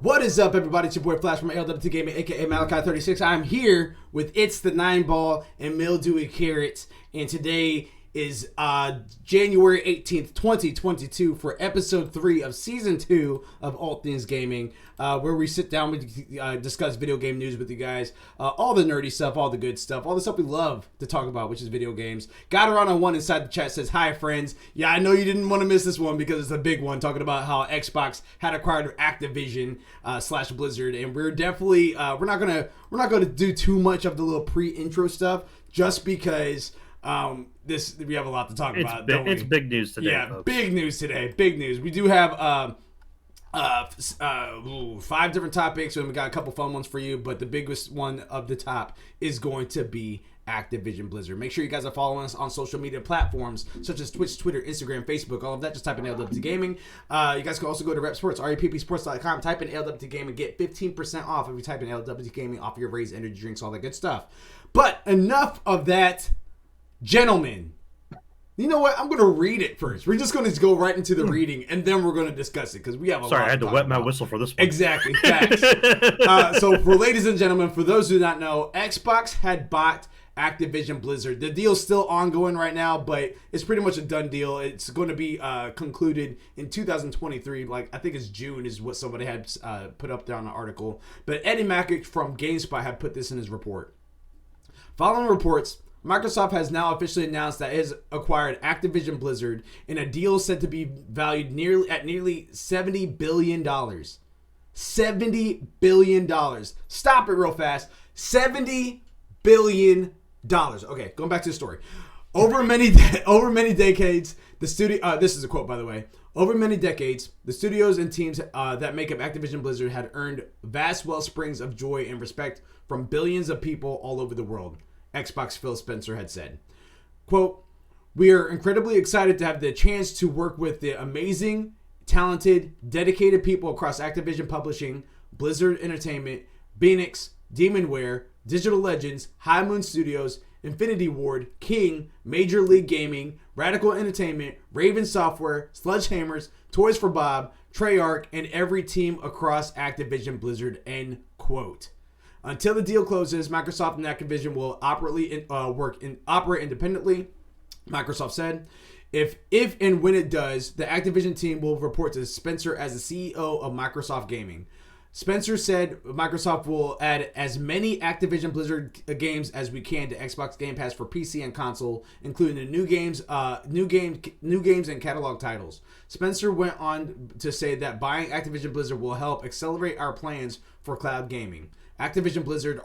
What is up, everybody? It's your boy Flash from ALWT Gaming, aka Malachi36. I'm here with It's the 9Ball and Mildewy Carrots, and today is January 18th, 2022 for episode 3 of season 2 of ALWT Things Gaming, where we sit down, we discuss video game news with you guys, all the nerdy stuff, all the good stuff, all the stuff we love to talk about, which is video games. Got around on one inside the chat says, hi friends. Yeah, I know you didn't want to miss this one because it's a big one, talking about how Xbox had acquired Activision / Blizzard, and we're definitely we're not gonna do too much of the little pre-intro stuff just because we have a lot to talk about. It's big news today. Yeah, folks. Big news today. Big news. We do have 5 different topics, and we got a couple fun ones for you. But the biggest one of the top is going to be Activision Blizzard. Make sure you guys are following us on social media platforms such as Twitch, Twitter, Instagram, Facebook, all of that. Just type in ALWT Gaming. You guys can also go to Rep Sports, reppsports.com. Type in ALWT Gaming, get 15% off if you type in ALWT Gaming off your Raised energy drinks, all that good stuff. But enough of that. Gentlemen, you know what? I'm going to read it first. We're just going to go right into the reading, and then we're going to discuss it, because we have a lot. Sorry, I had to wet my whistle for this one. Exactly. Facts. So for ladies and gentlemen, for those who do not know, Xbox had bought Activision Blizzard. The deal's still ongoing right now, but it's pretty much a done deal. It's going to be concluded in 2023. Like, I think it's June is what somebody had put up there on the article. But Eddie Mack from GameSpot had put this in his report. Following reports, Microsoft has now officially announced that it has acquired Activision Blizzard in a deal said to be valued nearly $70 billion. $70 billion. Stop it real fast. $70 billion. Okay, going back to the story. Over many decades, the studio. This is a quote, by the way. Over many decades, the studios and teams that make up Activision Blizzard had earned vast wellsprings of joy and respect from billions of people all over the world. Xbox Phil Spencer had said, quote, "We are incredibly excited to have the chance to work with the amazing, talented, dedicated people across Activision Publishing, Blizzard Entertainment, Phoenix, Demonware, Digital Legends, High Moon Studios, Infinity Ward, King, Major League Gaming, Radical Entertainment, Raven Software, Sledgehammers, Toys for Bob, Treyarch, and every team across Activision Blizzard," end quote. Until the deal closes, Microsoft and Activision will operate independently, Microsoft said. If and when it does, the Activision team will report to Spencer as the CEO of Microsoft Gaming. Spencer said Microsoft will add as many Activision Blizzard games as we can to Xbox Game Pass for PC and console, including the new games and catalog titles. Spencer went on to say that buying Activision Blizzard will help accelerate our plans for cloud gaming. Activision Blizzard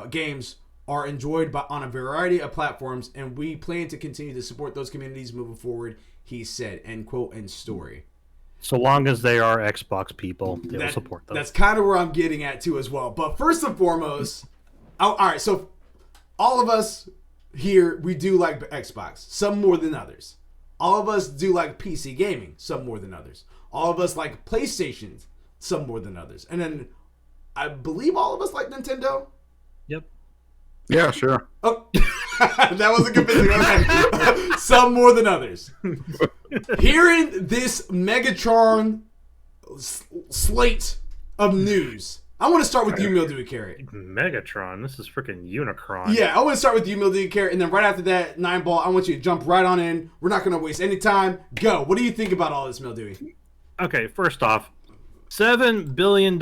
games are enjoyed on a variety of platforms, and we plan to continue to support those communities moving forward, he said, end quote, end story. So long as they are Xbox people, they'll support them. That's kind of where I'm getting at, too, as well. But first and foremost, all right, so all of us here, we do like Xbox, some more than others. All of us do like PC gaming, some more than others. All of us like PlayStation, some more than others. And then I believe all of us like Nintendo. Yep. Yeah, sure. Oh, that wasn't convincing. Okay. Some more than others. Hearing this Megatron slate of news, I want to start with you, Mildewy Carrot. Megatron? This is freaking Unicron. Yeah, I want to start with you, Mildewy Carrot, and then right after that, 9Ball, I want you to jump right on in. We're not going to waste any time. Go. What do you think about all this, Mildewy? Okay, first off, $7 billion.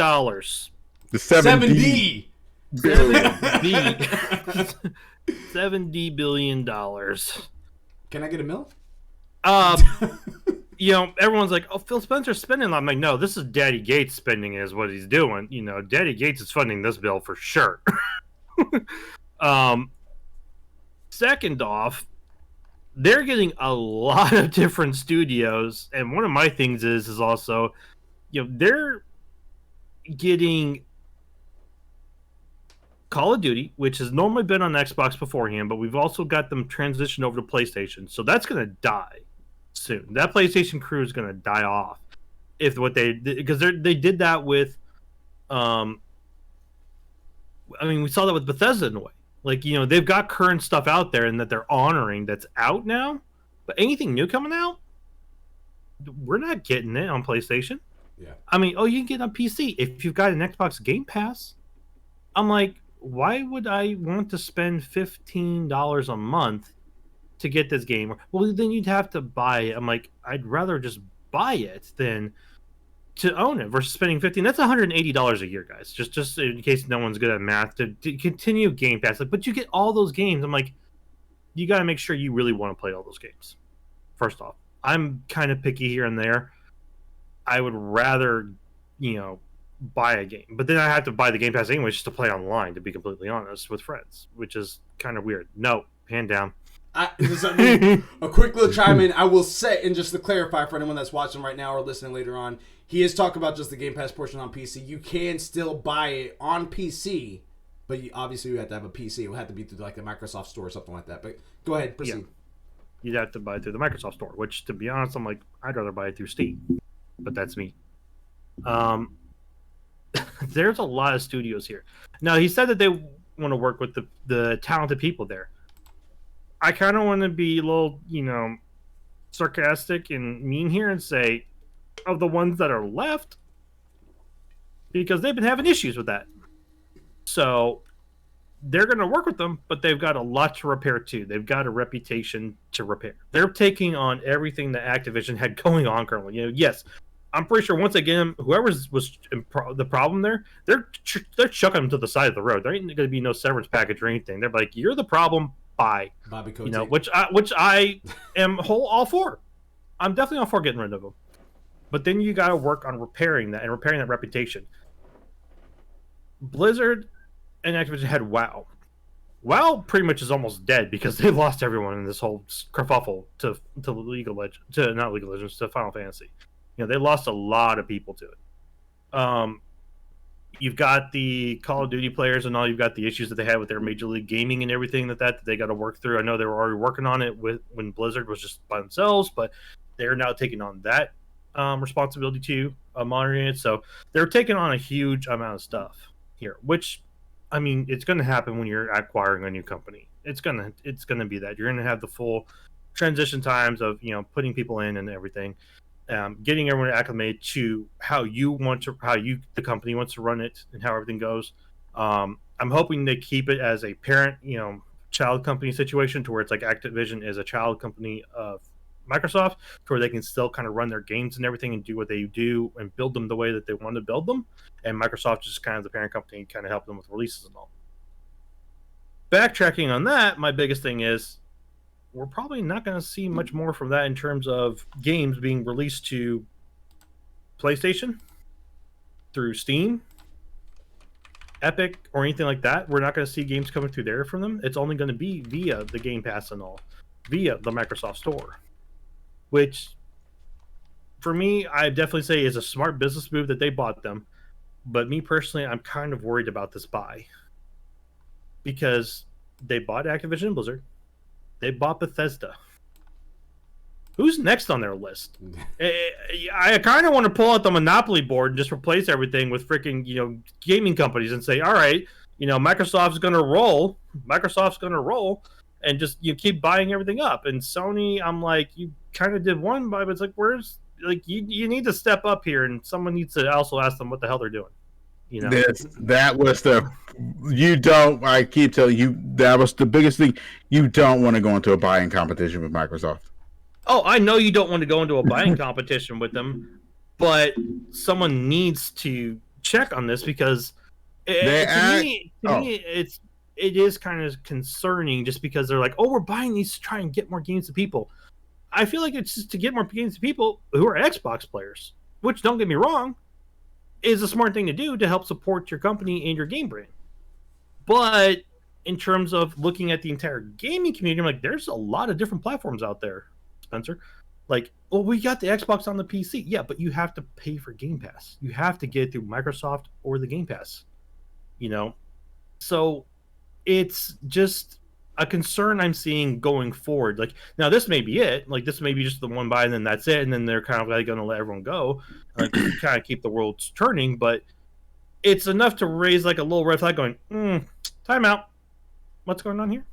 The 70. $70 billion. Can I get a mil? Everyone's like, oh, Phil Spencer's spending. I'm like, no, this is Daddy Gates spending is what he's doing. Daddy Gates is funding this bill for sure. Second off, they're getting a lot of different studios, and one of my things is also, they're getting Call of Duty, which has normally been on Xbox beforehand, but we've also got them transitioned over to PlayStation. So that's going to die soon. That PlayStation crew is going to die off because they did that with, we saw that with Bethesda in a way. Like, they've got current stuff out there and that they're honoring that's out now, but anything new coming out, we're not getting it on PlayStation. Yeah. I mean, you can get on PC if you've got an Xbox Game Pass. I'm like, why would I want to spend $15 a month to get this game? Well, then you'd have to buy it. I'm like, I'd rather just buy it than to own it versus spending $15. That's $180 a year, guys. Just in case no one's good at math, to continue Game Pass. Like, but you get all those games. I'm like, you got to make sure you really want to play all those games. First off, I'm kind of picky here and there. I would rather, buy a game, but then I have to buy the Game Pass anyway just to play online, to be completely honest, with friends, which is kind of weird. No, hand down. A quick little chime in. I will say, and just to clarify for anyone that's watching right now or listening later on, he is talking about just the Game Pass portion on PC. You can still buy it on PC, but obviously you have to have a PC. It would have to be through like the Microsoft Store or something like that. But go ahead, proceed. Yeah. You'd have to buy it through the Microsoft Store, which, to be honest, I'm like, I'd rather buy it through Steam. But that's me. There's a lot of studios here. Now, he said that they want to work with the talented people there. I kind of want to be a little, sarcastic and mean here and say, of the ones that are left, because they've been having issues with that. So they're going to work with them, but they've got a lot to repair too. They've got a reputation to repair. They're taking on everything that Activision had going on currently. Yes, I'm pretty sure once again, whoever was the problem there, they're chucking them to the side of the road. There ain't going to be no severance package or anything. They're like, you're the problem. Bye. Bobby Kotick. Which I am all for. I'm definitely all for getting rid of them. But then you got to work on repairing that reputation. Blizzard and Activision had WoW. WoW pretty much is almost dead because they lost everyone in this whole kerfuffle to League of Legends, not League of Legends, to Final Fantasy. They lost a lot of people to it. You've got the Call of Duty players and all. You've got the issues that they had with their Major League Gaming and everything that they got to work through. I know they were already working on it when Blizzard was just by themselves, but they're now taking on that responsibility to monitoring it. So they're taking on a huge amount of stuff here, which, I mean, it's going to happen when you're acquiring a new company. It's gonna be that you're going to have the full transition times of putting people in and everything. Getting everyone acclimated to how the company wants to run it and how everything goes. I'm hoping they keep it as a parent, child company situation to where it's like Activision is a child company of Microsoft, to where they can still kind of run their games and everything and do what they do and build them the way that they want to build them. And Microsoft is just kind of the parent company and kind of help them with releases and all. Backtracking on that, my biggest thing is, we're probably not going to see much more from that in terms of games being released to PlayStation, through Steam, Epic, or anything like that. We're not going to see games coming through there from them. It's only going to be via the Game Pass and all, via the Microsoft Store, which, for me, I definitely say is a smart business move that they bought them. But me personally, I'm kind of worried about this buy, because they bought Activision Blizzard. They bought Bethesda. Who's next on their list? I kind of want to pull out the Monopoly board and just replace everything with freaking, gaming companies and say, all right, Microsoft's going to roll. And just keep buying everything up. And Sony, I'm like, you kind of did one buy, but it's like, you need to step up here, and someone needs to also ask them what the hell they're doing. That was I keep telling you, that was the biggest thing. You don't want to go into a buying competition with Microsoft. Oh, I know you don't want to go into a buying competition with them, but someone needs to check on this, because to me, it is kind of concerning, just because they're like, oh, we're buying these to try and get more games to people. I feel like it's just to get more games to people who are Xbox players, which, don't get me wrong, is a smart thing to do to help support your company and your game brand. But in terms of looking at the entire gaming community, I'm like, there's a lot of different platforms out there, Spencer. Like, well, we got the Xbox on the PC. Yeah, but you have to pay for Game Pass. You have to get it through Microsoft or the Game Pass. So it's just a concern I'm seeing going forward. Like, now this may be it. Like, this may be just the one buy and then that's it. And then they're kind of like going to let everyone go, kind of keep the world turning. But it's enough to raise like a little red flag going, time out. What's going on here?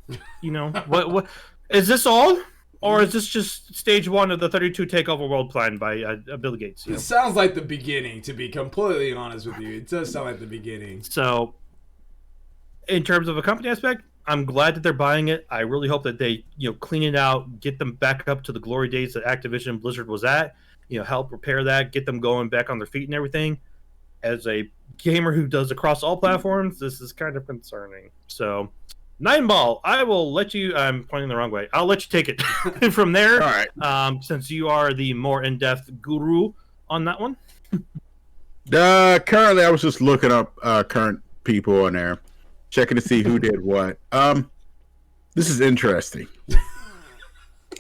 What is this all? Or is this just stage 1 of the 32 takeover world plan by Bill Gates? It sounds like the beginning, to be completely honest with you. It does sound like the beginning. So, in terms of a company aspect, I'm glad that they're buying it. I really hope that they, clean it out, get them back up to the glory days that Activision Blizzard was at. Help repair that, get them going back on their feet and everything. As a gamer who does across all platforms, this is kind of concerning. So, Nineball, I will let you. I'm pointing the wrong way. I'll let you take it from there. All right. Since you are the more in-depth guru on that one. Currently, I was just looking up current people on there, checking to see who did what. This is interesting.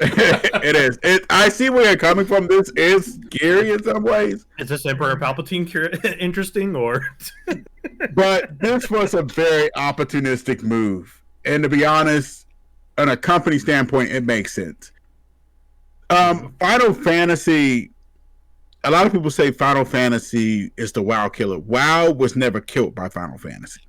It is. I see where you're coming from. This is scary in some ways. Is this Emperor Palpatine interesting, or? But this was a very opportunistic move. And to be honest, on a company standpoint, it makes sense. Final Fantasy, a lot of people say Final Fantasy is the WoW killer. WoW was never killed by Final Fantasy.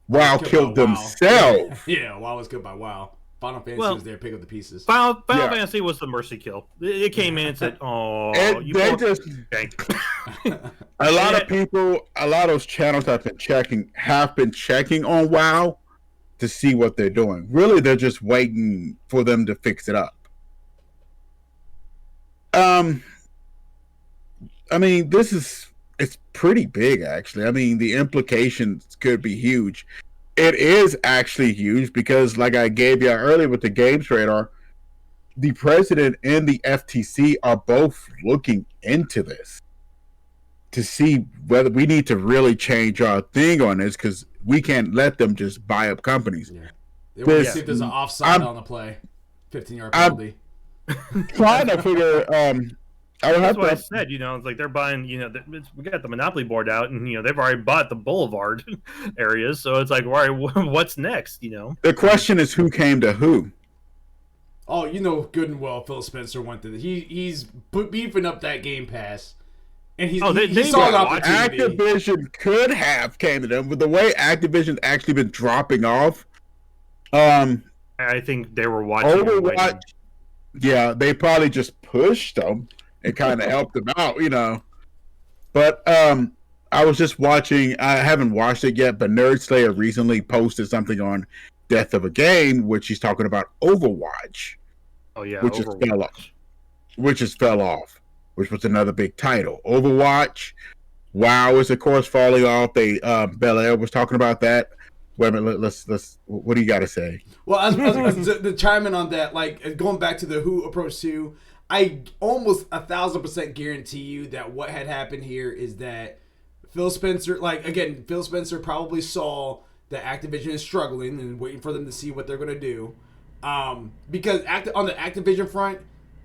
WoW killed themselves. Yeah, WoW was killed by WoW. Final Fantasy was there to pick up the pieces. Final Fantasy was the mercy kill. It came in and said, "Oh, you they just." A lot of people, a lot of those channels have been checking on WoW to see what they're doing. Really, they're just waiting for them to fix it up. I mean, it's pretty big, actually. I mean, the implications could be huge. It is actually huge because, like I gave you earlier with the Games Radar, the president and the FTC are both looking into this to see whether we need to really change our thing on this, because we can't let them just buy up companies. Yeah. They want to see if there's an offside on the play. 15-yard penalty. Trying to figure. That's what I said. It's like they're buying. We got the Monopoly board out, and they've already bought the Boulevard areas. So it's like, all right, what's next? The question is, who came to who? Oh, good and well, Phil Spencer went to he's beefing up that Game Pass. And he saw an opportunity. Activision could have came to them, but the way Activision's actually been dropping off, I think they were watching. Overwatch, yeah, they probably just pushed them and kind of helped them out, But I was just watching. I haven't watched it yet, but Nerd Slayer recently posted something on Death of a Game, which he's talking about Overwatch. Oh yeah, which just fell off. Which was another big title. Overwatch, WoW is of course falling off. Bel Air was talking about that. Wait a minute, let's. What do you got to say? Well, the chime in on that, like going back to the who approach to, I almost 1,000% guarantee you that what had happened here is that Phil Spencer probably saw that Activision is struggling and waiting for them to see what they're gonna do, because on the Activision front,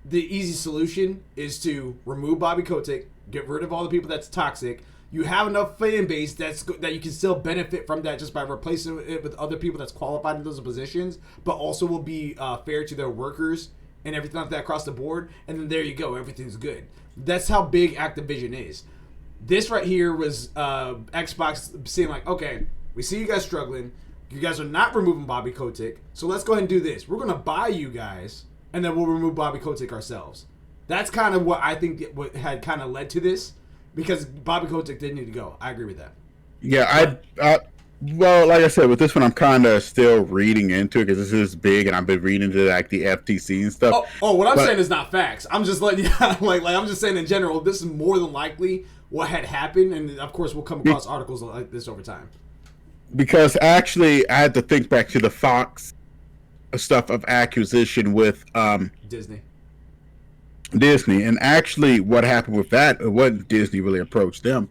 the easy solution is to remove Bobby Kotick, get rid of all the people that's toxic. You have enough fan base that you can still benefit from that just by replacing it with other people that's qualified in those positions, but also will be fair to their workers and everything like that across the board. And then there you go, everything's good. That's how big Activision is. This right here was Xbox saying like, okay, we see you guys struggling. You guys are not removing Bobby Kotick, so let's go ahead and do this. We're gonna buy you guys, and then we'll remove Bobby Kotick ourselves. That's kind of what I think what had kind of led to this, because Bobby Kotick didn't need to go. I agree with that. Yeah, well, like I said, with this one, I'm kind of still reading into it because this is big, and I've been reading into like the FTC and stuff. What I'm saying is not facts. I'm just letting you like I'm just saying in general, this is more than likely what had happened, and of course we'll come across articles like this over time. Because actually, I had to think back to the Fox stuff of acquisition with Disney, and actually, what happened with that? It wasn't Disney really approached them.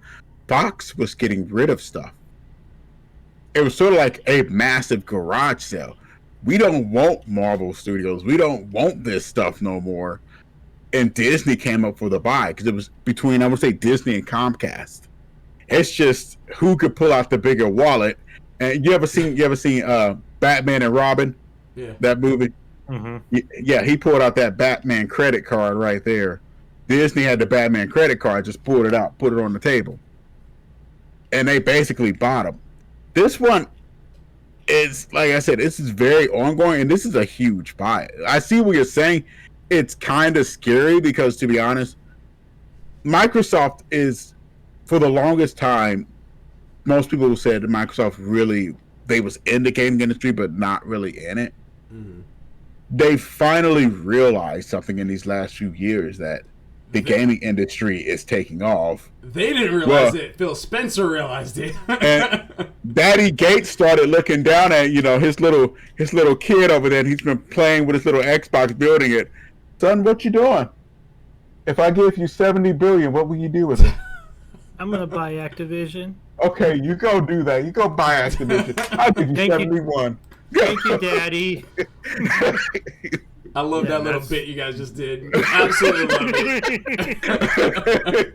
Fox was getting rid of stuff. It was sort of like a massive garage sale. We don't want Marvel Studios. We don't want this stuff no more. And Disney came up for the buy because it was between, I would say, Disney and Comcast. It's just who could pull out the bigger wallet. And you ever seen Batman and Robin? Yeah. That movie? Mm-hmm. Yeah, he pulled out that Batman credit card right there. Disney had the Batman credit card, just pulled it out, put it on the table. And they basically bought him. This one, it's like I said, this is very ongoing, and this is a huge buy. I see what you're saying. It's kind of scary because, to be honest, Microsoft is, for the longest time, most people said that Microsoft really, they was in the gaming industry, but not really in it. Mm-hmm. They finally realized something in these last few years that the gaming industry is taking off. They didn't realize it. Phil Spencer realized it. And Daddy Gates started looking down at, his little kid over there, and he's been playing with his little Xbox, building it. Son, what you doing? If I give you $70 billion, what will you do with it? I'm gonna buy Activision. Okay, you go do that. You go buy Activision. I'll give you 71. Thank you, Daddy. I love that little bit you guys just did. Absolutely love it.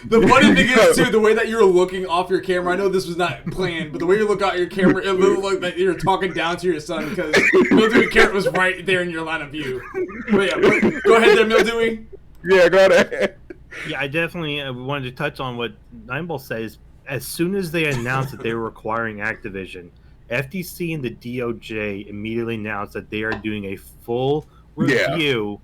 The funny thing is, too, the way that you're looking off your camera, I know this was not planned, but the way you look out your camera, it looked like that you're talking down to your son because Mildewy Carrot was right there in your line of view. But yeah, go ahead there, Mildewy. Yeah, go ahead. Yeah, I definitely wanted to touch on what Nineball says. As soon as they announced that they were acquiring Activision, FTC and the DOJ immediately announced that they are doing a full review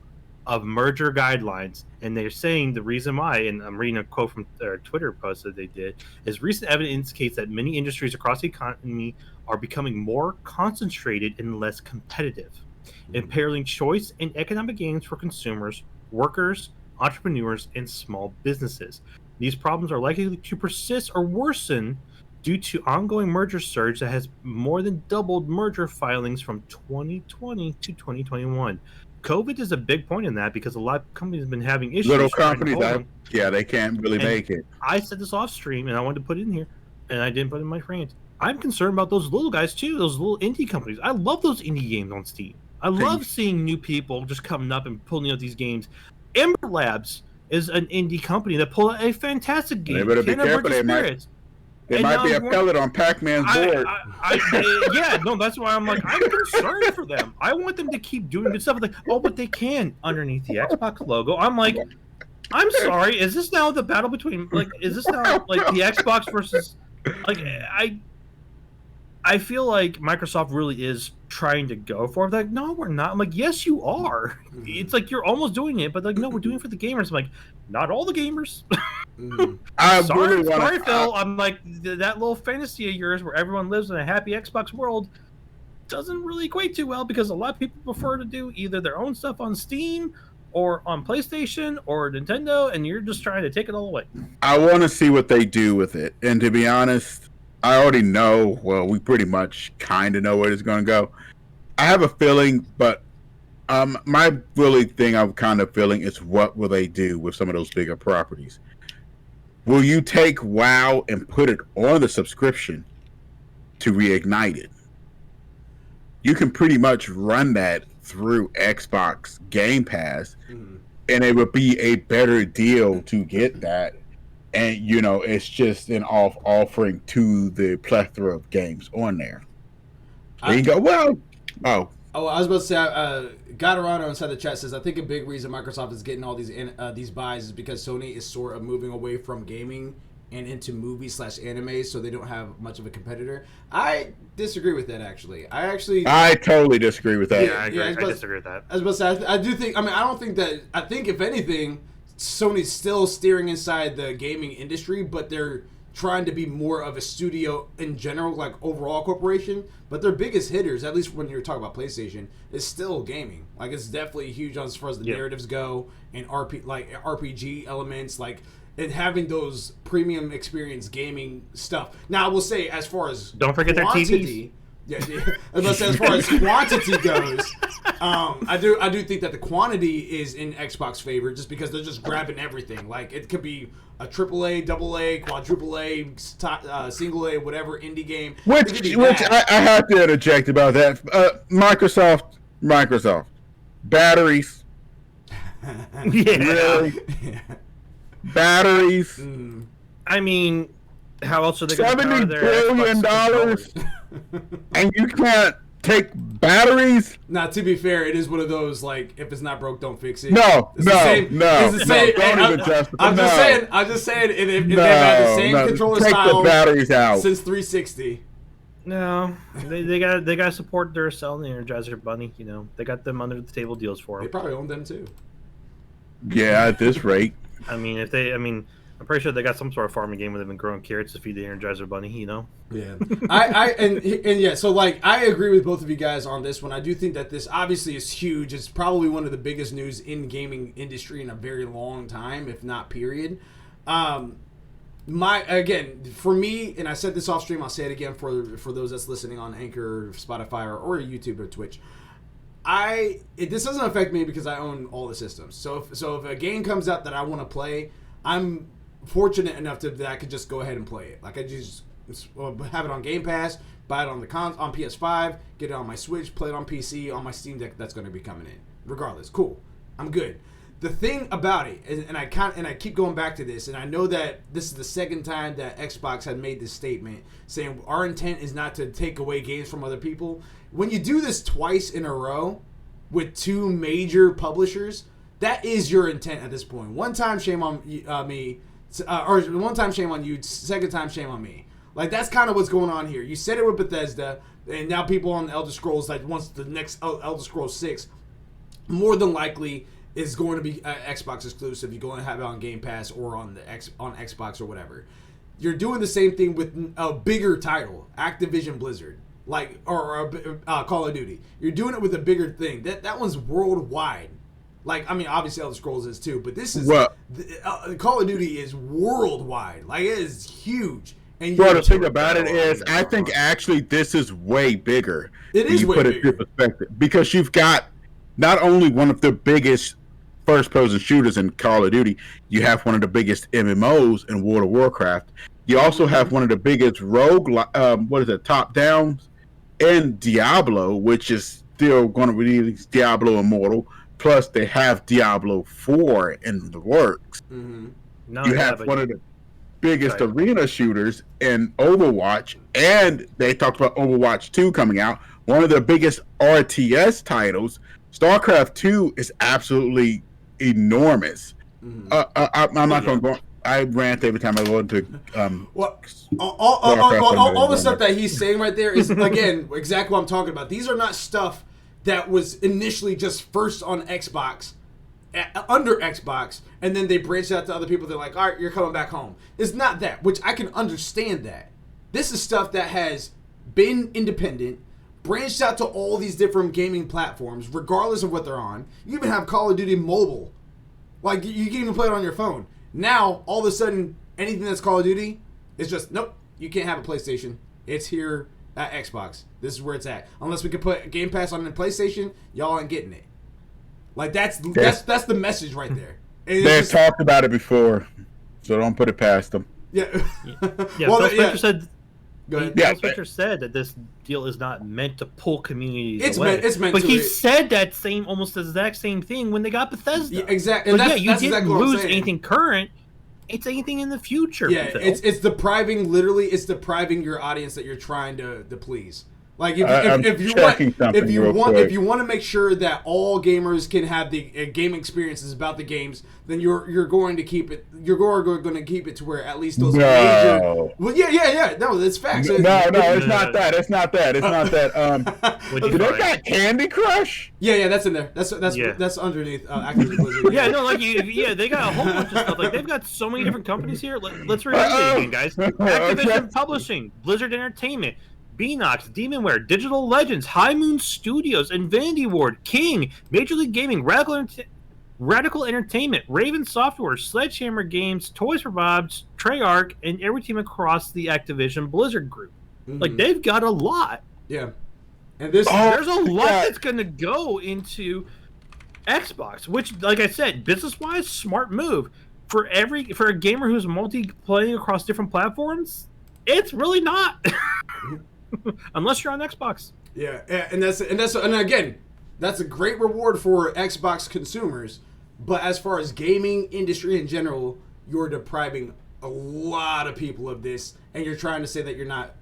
of merger guidelines, and they're saying the reason why, and I'm reading a quote from their Twitter post that they did, is recent evidence indicates that many industries across the economy are becoming more concentrated and less competitive, impairing choice and economic gains for consumers, workers, entrepreneurs, and small businesses. These problems are likely to persist or worsen due to ongoing merger surge that has more than doubled merger filings from 2020 to 2021. COVID is a big point in that because a lot of companies have been having issues. Little companies, they can't really make it. I said this off stream, and I wanted to put it in here, and I didn't put it in my rant. I'm concerned about those little guys too, those little indie companies. I love those indie games on Steam. I love seeing new people just coming up and pulling out these games. Ember Labs is an indie company that pulled out a fantastic game. They better be careful. They might be a pellet on Pac-Man's board. Yeah, no, that's why I'm like, I'm concerned for them. I want them to keep doing good stuff. Like, but they can underneath the Xbox logo. I'm like, I'm sorry. Is this now the battle between, is this now like the Xbox versus, I feel like Microsoft really is trying to go for it. Like, no, we're not. I'm like, yes, you are. It's like you're almost doing it, but like, no, we're doing it for the gamers. I'm like, not all the gamers. Sorry, Phil. I'm like, that little fantasy of yours where everyone lives in a happy Xbox world doesn't really equate too well because a lot of people prefer to do either their own stuff on Steam or on PlayStation or Nintendo, and you're just trying to take it all away. I want to see what they do with it. And to be honest, I already know, well, we pretty much kind of know where it's going to go. I have a feeling, but my really thing I'm kind of feeling is what will they do with some of those bigger properties? Will you take WoW and put it on the subscription to reignite it? You can pretty much run that through Xbox Game Pass, and it would be a better deal to get that. And, it's just an offering to the plethora of games on there. There you go. I was about to say, Gatorano inside the chat says, I think a big reason Microsoft is getting all these buys is because Sony is sort of moving away from gaming and into movies/anime, so they don't have much of a competitor. I disagree with that, actually. I totally disagree with that. Yeah, I agree. I disagree with that. I was about to say, I do think, I don't think that, I think if anything, Sony's still steering inside the gaming industry, but they're trying to be more of a studio in general, like overall corporation. But their biggest hitters, at least when you're talking about PlayStation, is still gaming. Like, it's definitely huge as far as the narratives go and RPG elements, like and having those premium experience gaming stuff. Now, I will say, as far as don't forget quantity, their TVs. As far as quantity goes, I do think that the quantity is in Xbox favor just because they're just grabbing everything. Like, it could be a AAA, AA, quadruple A, single A, whatever indie game. Which I have to interject about that. Microsoft batteries. Really? Batteries. I mean, how else are they going to $70 billion, and you can't take batteries. Now, to be fair, it is one of those like if it's not broke, don't fix it. No, It's the same. It's the same. Don't even adjust it. I'm just saying. I'm just saying. If they've had the same controller take style the batteries out since 360. No, they got to support Duracell and the Energizer Bunny. You know, they got them under the table deals for They them. probably own them too. Yeah, at this rate. I mean, I'm pretty sure they got some sort of farming game where they've been growing carrots to feed the Energizer Bunny. You know. Yeah, and yeah. So like, I agree with both of you guys on this one. I do think that this obviously is huge. It's probably one of the biggest news in gaming industry in a very long time, if not period. For me, and I said this off stream, I'll say it again for those that's listening on Anchor, Spotify, or YouTube or Twitch. This doesn't affect me because I own all the systems. So if a game comes out that I want to play, I'm fortunate enough that I could just go ahead and play it. Like I just have it on Game Pass, buy it on on PS5, get it on my Switch, play it on PC, on my Steam Deck. That's going to be coming in. Regardless, cool. I'm good. The thing about it, and I keep going back to this, and I know that this is the second time that Xbox had made this statement saying our intent is not to take away games from other people. When you do this twice in a row with two major publishers, that is your intent at this point. One time, shame on me, or one time, shame on you. Second time, shame on me. Like that's kind of what's going on here. You said it with Bethesda, and now people on Elder Scrolls, like once the next Elder Scrolls 6, more than likely is going to be Xbox exclusive. You're going to have it on Game Pass or on Xbox or whatever. You're doing the same thing with a bigger title, Activision Blizzard, or Call of Duty. You're doing it with a bigger thing. That one's worldwide. Like, I mean, obviously Elder Scrolls is too, but this is Call of Duty is worldwide. Like, it is huge. And the thing about it is, I think actually this is way bigger. It is way bigger. Into perspective, because you've got not only one of the biggest first-person shooters in Call of Duty, you have one of the biggest MMOs in World of Warcraft. You also have one of the biggest rogue, top-downs in Diablo, which is still going to release Diablo Immortal. Plus, they have Diablo 4 in the works. Mm-hmm. You have one of the biggest arena shooters in Overwatch, and they talked about Overwatch 2 coming out. One of the biggest RTS titles, StarCraft 2, is absolutely enormous. Mm-hmm. I'm not going to go. I rant every time I go into. All the stuff that he's saying right there is, again, exactly what I'm talking about. These are not stuff that was initially just first on Xbox, under Xbox, and then they branched out to other people. They're like, all right, you're coming back home. It's not that, which I can understand that. This is stuff that has been independent, branched out to all these different gaming platforms, regardless of what they're on. You even have Call of Duty Mobile. Like, you can even play it on your phone. Now, all of a sudden, anything that's Call of Duty is just, nope, you can't have a PlayStation. It's here at Xbox. This is where it's at. Unless we could put Game Pass on the PlayStation, y'all ain't getting it. Like, that's the message right there. They've talked about it before, so don't put it past them. Yeah. Phil Spencer said. Go ahead. Phil Spencer said that this deal is not meant to pull communities away. It's meant but to. But he said that almost the exact same thing when they got Bethesda. Yeah, exactly. But that's you didn't exactly lose anything current. It's anything in the future. Yeah, Phil. it's depriving your audience that you're trying to please. Like if you want to make sure that all gamers can have the game experiences about the games, then you're going to keep it. You're going to keep it to where at least those major. Well, yeah. No, that's facts. No, it's not that. It's not that. Do they got Candy Crush? Yeah, that's in there. That's underneath Activision Blizzard. Yeah, no, they got a whole bunch of stuff. Like they've got so many different companies here. Let's review it again, guys. Activision Publishing, Blizzard Entertainment, Beanox, Demonware, Digital Legends, High Moon Studios, Infinity Ward, King, Major League Gaming, Radical Entertainment, Raven Software, Sledgehammer Games, Toys for Bob's, Treyarch, and every team across the Activision Blizzard group. Mm-hmm. Like, they've got a lot. Yeah. And there's a lot that's going to go into Xbox, which, like I said, business-wise, smart move. For a gamer who's multi-playing across different platforms, it's really not. Unless you're on Xbox. Yeah, and again, that's a great reward for Xbox consumers. But as far as gaming industry in general, you're depriving a lot of people of this, and you're trying to say that you're not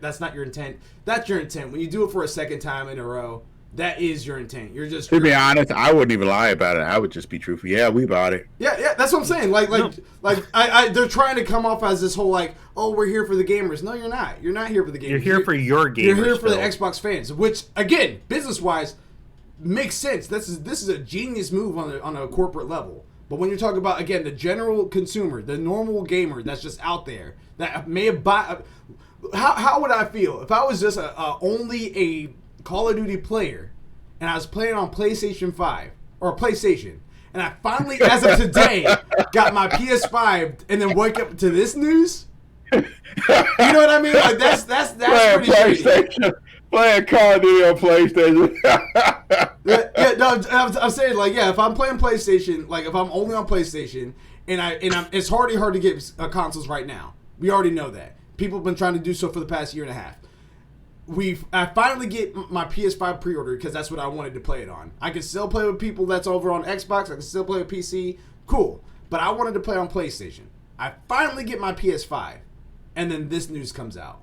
that's not your intent. That's your intent. When you do it for a second time in a row, that is your intent. You're just To be honest, I wouldn't even lie about it. I would just be truthful. Yeah, we bought it. yeah. That's what I'm saying. They're trying to come off as this whole like, oh, we're here for the gamers. No, you're not. You're not here for the gamers. You're here for your gamers. You're here for the still. Xbox fans, which again, business wise, makes sense. This is a genius move on a corporate level. But when you're talking about, again, the general consumer, the normal gamer that's just out there that may have bought, how would I feel if I was just only a Call of Duty player and I was playing on PlayStation 5 or PlayStation, and I finally, as of today, got my PS5 and then wake up to this news? You know what I mean? Like that's pretty shady. Playing Call of Duty on PlayStation. I'm saying, like, yeah, if I'm playing PlayStation, like if I'm only on PlayStation, it's hard to get consoles right now. We already know that. People have been trying to do so for the past year and a half. I finally get my PS5 pre-order because that's what I wanted to play it on. I can still play with people that's over on Xbox. I can still play with PC. Cool. But I wanted to play on PlayStation. I finally get my PS5, and then this news comes out.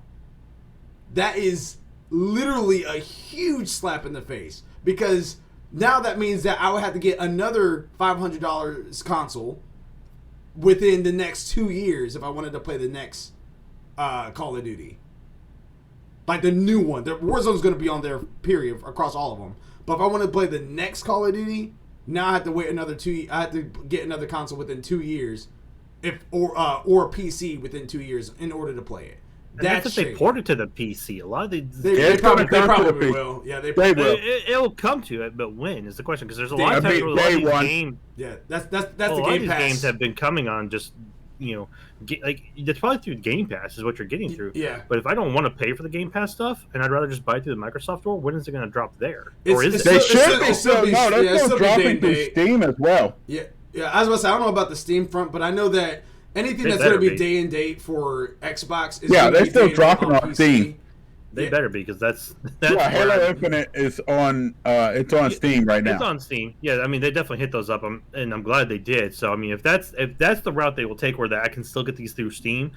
That is literally a huge slap in the face, because now that means that I would have to get another $500 console within the next 2 years if I wanted to play the next Call of Duty. Like the new one. The Warzone's going to be on there, period, across all of them. But if I want to play the next Call of Duty, now I have to wait another 2 I have to get another console within 2 years, or a PC within 2 years in order to play it. That's if they port it to the PC. A lot of they probably will. Yeah, they will. It'll come to it, but when is the question? Because there's a lot of times where a lot of these games. Yeah, that's the Game Pass. Game Pass. Games have been coming on just it's probably through Game Pass is what you're getting through. Yeah. But if I don't want to pay for the Game Pass stuff and I'd rather just buy it through the Microsoft store, when is it going to drop there? Or is it? They should be still dropping through Steam as well. Yeah. I was about to say, I don't know about the Steam front, but I know that anything that's going to be day and date for Xbox is they're still dropping on Steam. They better be, because that's Halo Infinite is on it's on Steam right now. It's on Steam. Yeah, I mean they definitely hit those up, and I'm glad they did. So I mean, if that's the route they will take, where that I can still get these through Steam,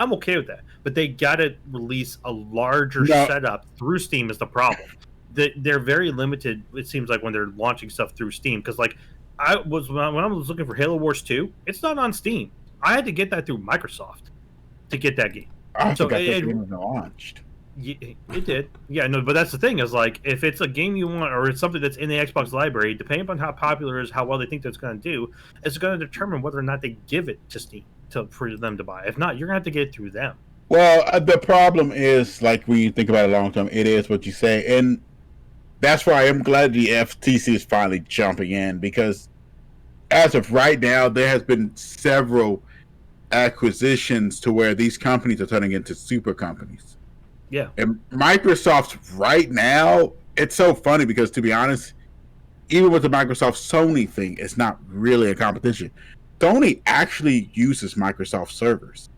I'm okay with that. But they got to release a larger setup through Steam is the problem. They're very limited. It seems like when they're launching stuff through Steam, because like when I was looking for Halo Wars 2, it's not on Steam. I had to get that through Microsoft to get that game. I forgot that game was launched. It did. Yeah, no, but that's the thing is, like, if it's a game you want or it's something that's in the Xbox library, depending upon how popular it is, how well they think that's going to do, it's going to determine whether or not they give it to Steam for them to buy. If not, you're going to have to get it through them. Well, the problem is, like, when you think about it long term, it is what you say. And that's why I'm glad the FTC is finally jumping in, because as of right now, there has been several acquisitions to where these companies are turning into super companies. Yeah. And Microsoft right now, it's so funny because, to be honest, even with the Microsoft Sony thing, it's not really a competition. Sony actually uses Microsoft servers.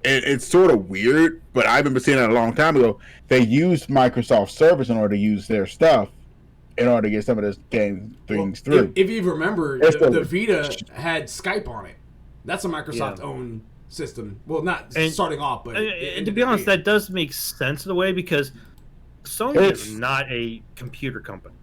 It's sort of weird, but I remember seeing it a long time ago. They used Microsoft servers in order to use their stuff in order to get some of those game things through. If you remember, the Vita had Skype on it. That's a Microsoft-owned system. Well, not starting off, but to be honest, that does make sense in a way, because Sony is not a computer company,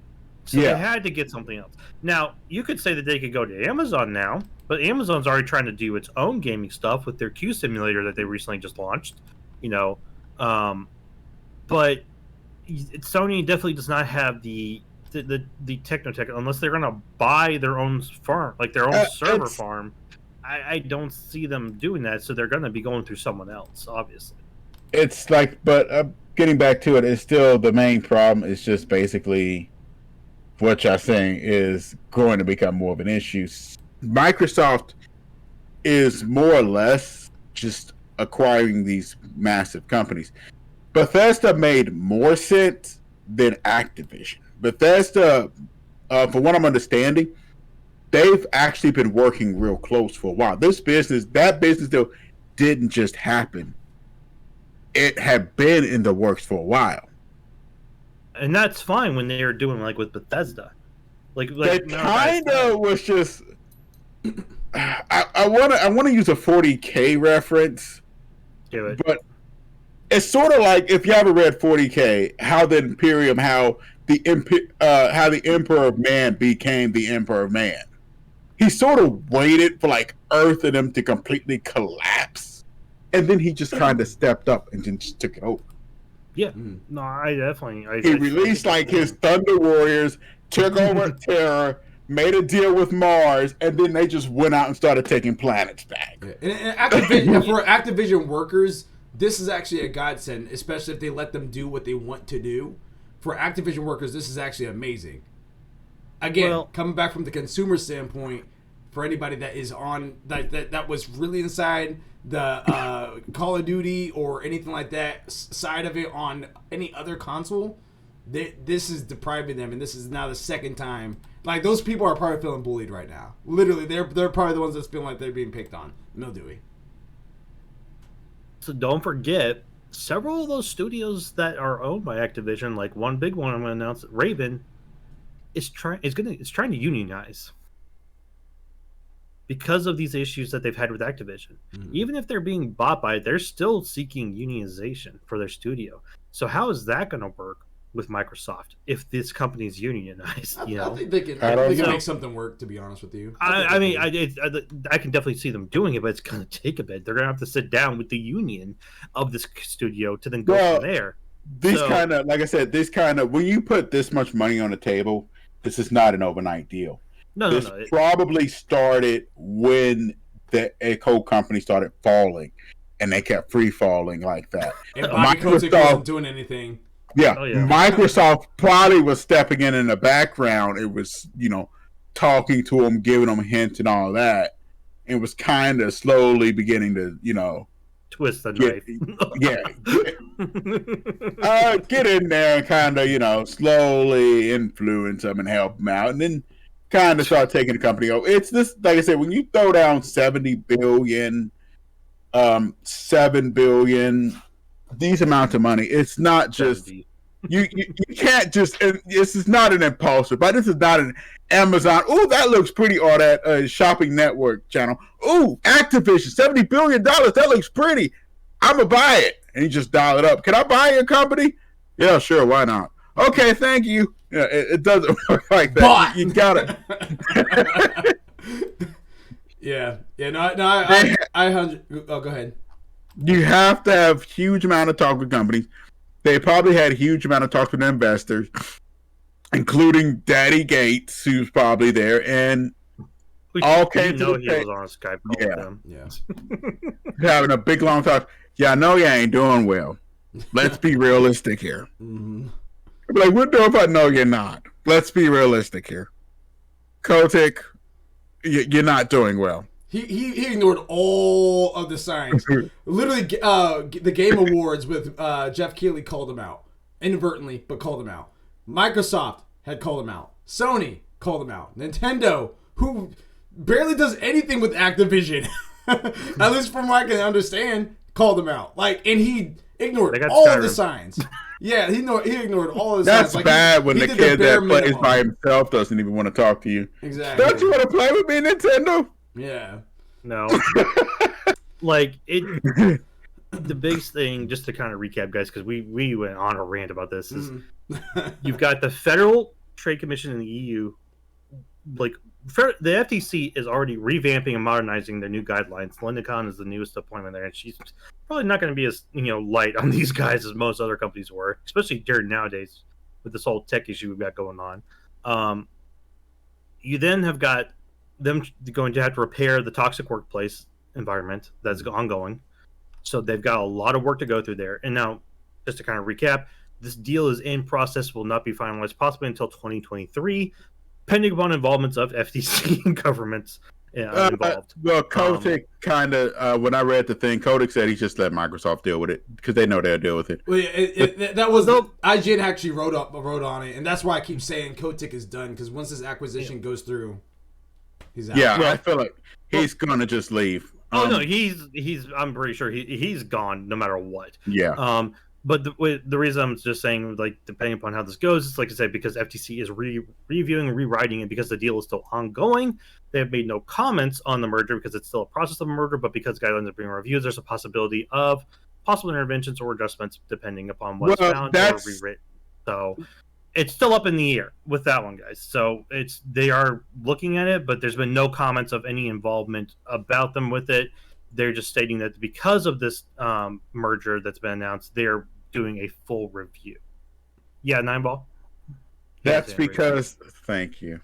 so they had to get something else. Now, you could say that they could go to Amazon now, but Amazon's already trying to do its own gaming stuff with their Q simulator that they recently just launched. But Sony definitely does not have the technotech unless they're going to buy their own farm, like their own server farm. I don't see them doing that, so they're going to be going through someone else, obviously. It's like, but getting back to it, it's still the main problem is just basically what you're saying is going to become more of an issue. Microsoft is more or less just acquiring these massive companies. Bethesda made more sense than Activision. Bethesda, from what I'm understanding, they've actually been working real close for a while. That business though didn't just happen. It had been in the works for a while. And that's fine when they're doing like with Bethesda. Like it kind of was just I want to use a 40K reference, Do it. but it's sort of like if you haven't read 40K, how the Imperium, how the Emperor of Man became the Emperor of Man. He sort of waited for like Earth and them to completely collapse, and then he just kind of stepped up and just took it over. Yeah, no, I definitely. He released like his Thunder Warriors, took over Terra, made a deal with Mars, and then they just went out and started taking planets back. Yeah. And Activision, for Activision workers, this is actually a godsend, especially if they let them do what they want to do. For Activision workers, this is actually amazing. Again, coming back from the consumer standpoint, for anybody that is on that was really inside the Call of Duty or anything like that side of it on any other console, this is depriving them, and this is now the second time. Like, those people are probably feeling bullied right now. Literally, they're probably the ones that's feeling like they're being picked on. Mildewy. So don't forget, several of those studios that are owned by Activision, like one big one I'm going to announce, Raven, is trying to unionize because of these issues that they've had with Activision. Even if they're being bought by it, they're still seeking unionization for their studio. So how is that going to work with Microsoft if this company is unionized? I think they can make something work, to be honest with you. I can definitely see them doing it, but it's going to take a bit. They're going to have to sit down with the union of this studio to then go from there. Like I said, when you put this much money on the table, this is not an overnight deal. This probably started when the Echo company started falling, and they kept free falling like that. And Microsoft wasn't doing anything. Yeah, Microsoft probably was stepping in the background. It was, talking to them, giving them hints and all that. It was kind of slowly beginning to, twist the knife. Get in there and kind of, slowly influence them and help them out, and then kind of start taking the company over. It's this, like I said, when you throw down 70 billion, 7 billion, these amounts of money, it's not just you can't just. This is not an impulsive, but this is not an Amazon. Oh, that looks pretty, or that shopping network channel. Oh, Activision, $70 billion. That looks pretty. I'm gonna buy it, and you just dial it up. Can I buy your company? Yeah, sure. Why not? Okay, thank you. Yeah, it doesn't work like that. But you got it. Go ahead. You have to have huge amount of talk with companies. They probably had huge amount of talk with investors, including Daddy Gates, who's probably there, and all came to he was on a Skype call with them. Yeah. Having a big long talk. Yeah, I know you ain't doing well. Let's be realistic here. Like, we're doing, but no, you're not. Let's be realistic here. Kotick, you're not doing well. He ignored all of the signs. Literally, the Game Awards with Jeff Keighley called him out. Inadvertently, but called him out. Microsoft had called him out. Sony called him out. Nintendo, who barely does anything with Activision, at least from what I can understand, called him out. Like, and he ignored all of the signs. Yeah, he ignored all his. That's like, bad when the kid that plays by himself doesn't even want to talk to you. Exactly. Don't you want to play with me, Nintendo? Yeah. No. Like, the biggest thing, just to kind of recap, guys, because we went on a rant about this, is you've got the Federal Trade Commission in the EU. Like, the FTC is already revamping and modernizing their new guidelines. Linda Khan is the newest appointment there, and she's probably not going to be as light on these guys as most other companies were, especially during nowadays with this whole tech issue we've got going on. You then have got them going to have to repair the toxic workplace environment that's ongoing. So they've got a lot of work to go through there. And now, just to kind of recap, this deal is in process, will not be finalized possibly until 2023, pending upon involvements of FTC and governments involved. Well, Kotick kind of, when I read the thing, Kotick said he just let Microsoft deal with it because they know they'll deal with it. Well, that was IGN actually wrote on it, and that's why I keep saying Kotick is done, because once this acquisition goes through, he's out. Yeah, I feel like he's gonna just leave. No, he's. I'm pretty sure he's gone no matter what. Yeah. But the reason I'm just saying, like, depending upon how this goes, it's like I said, because FTC is reviewing and rewriting it because the deal is still ongoing. They have made no comments on the merger because it's still a process of a merger, but because guidelines are being reviewed, there's a possibility of possible interventions or adjustments depending upon what's found or rewritten. So it's still up in the air with that one, guys. So they are looking at it, but there's been no comments of any involvement about them with it. They're just stating that because of this merger that's been announced, they're doing a full review. Yeah, Nine Ball? That's because... Thank you.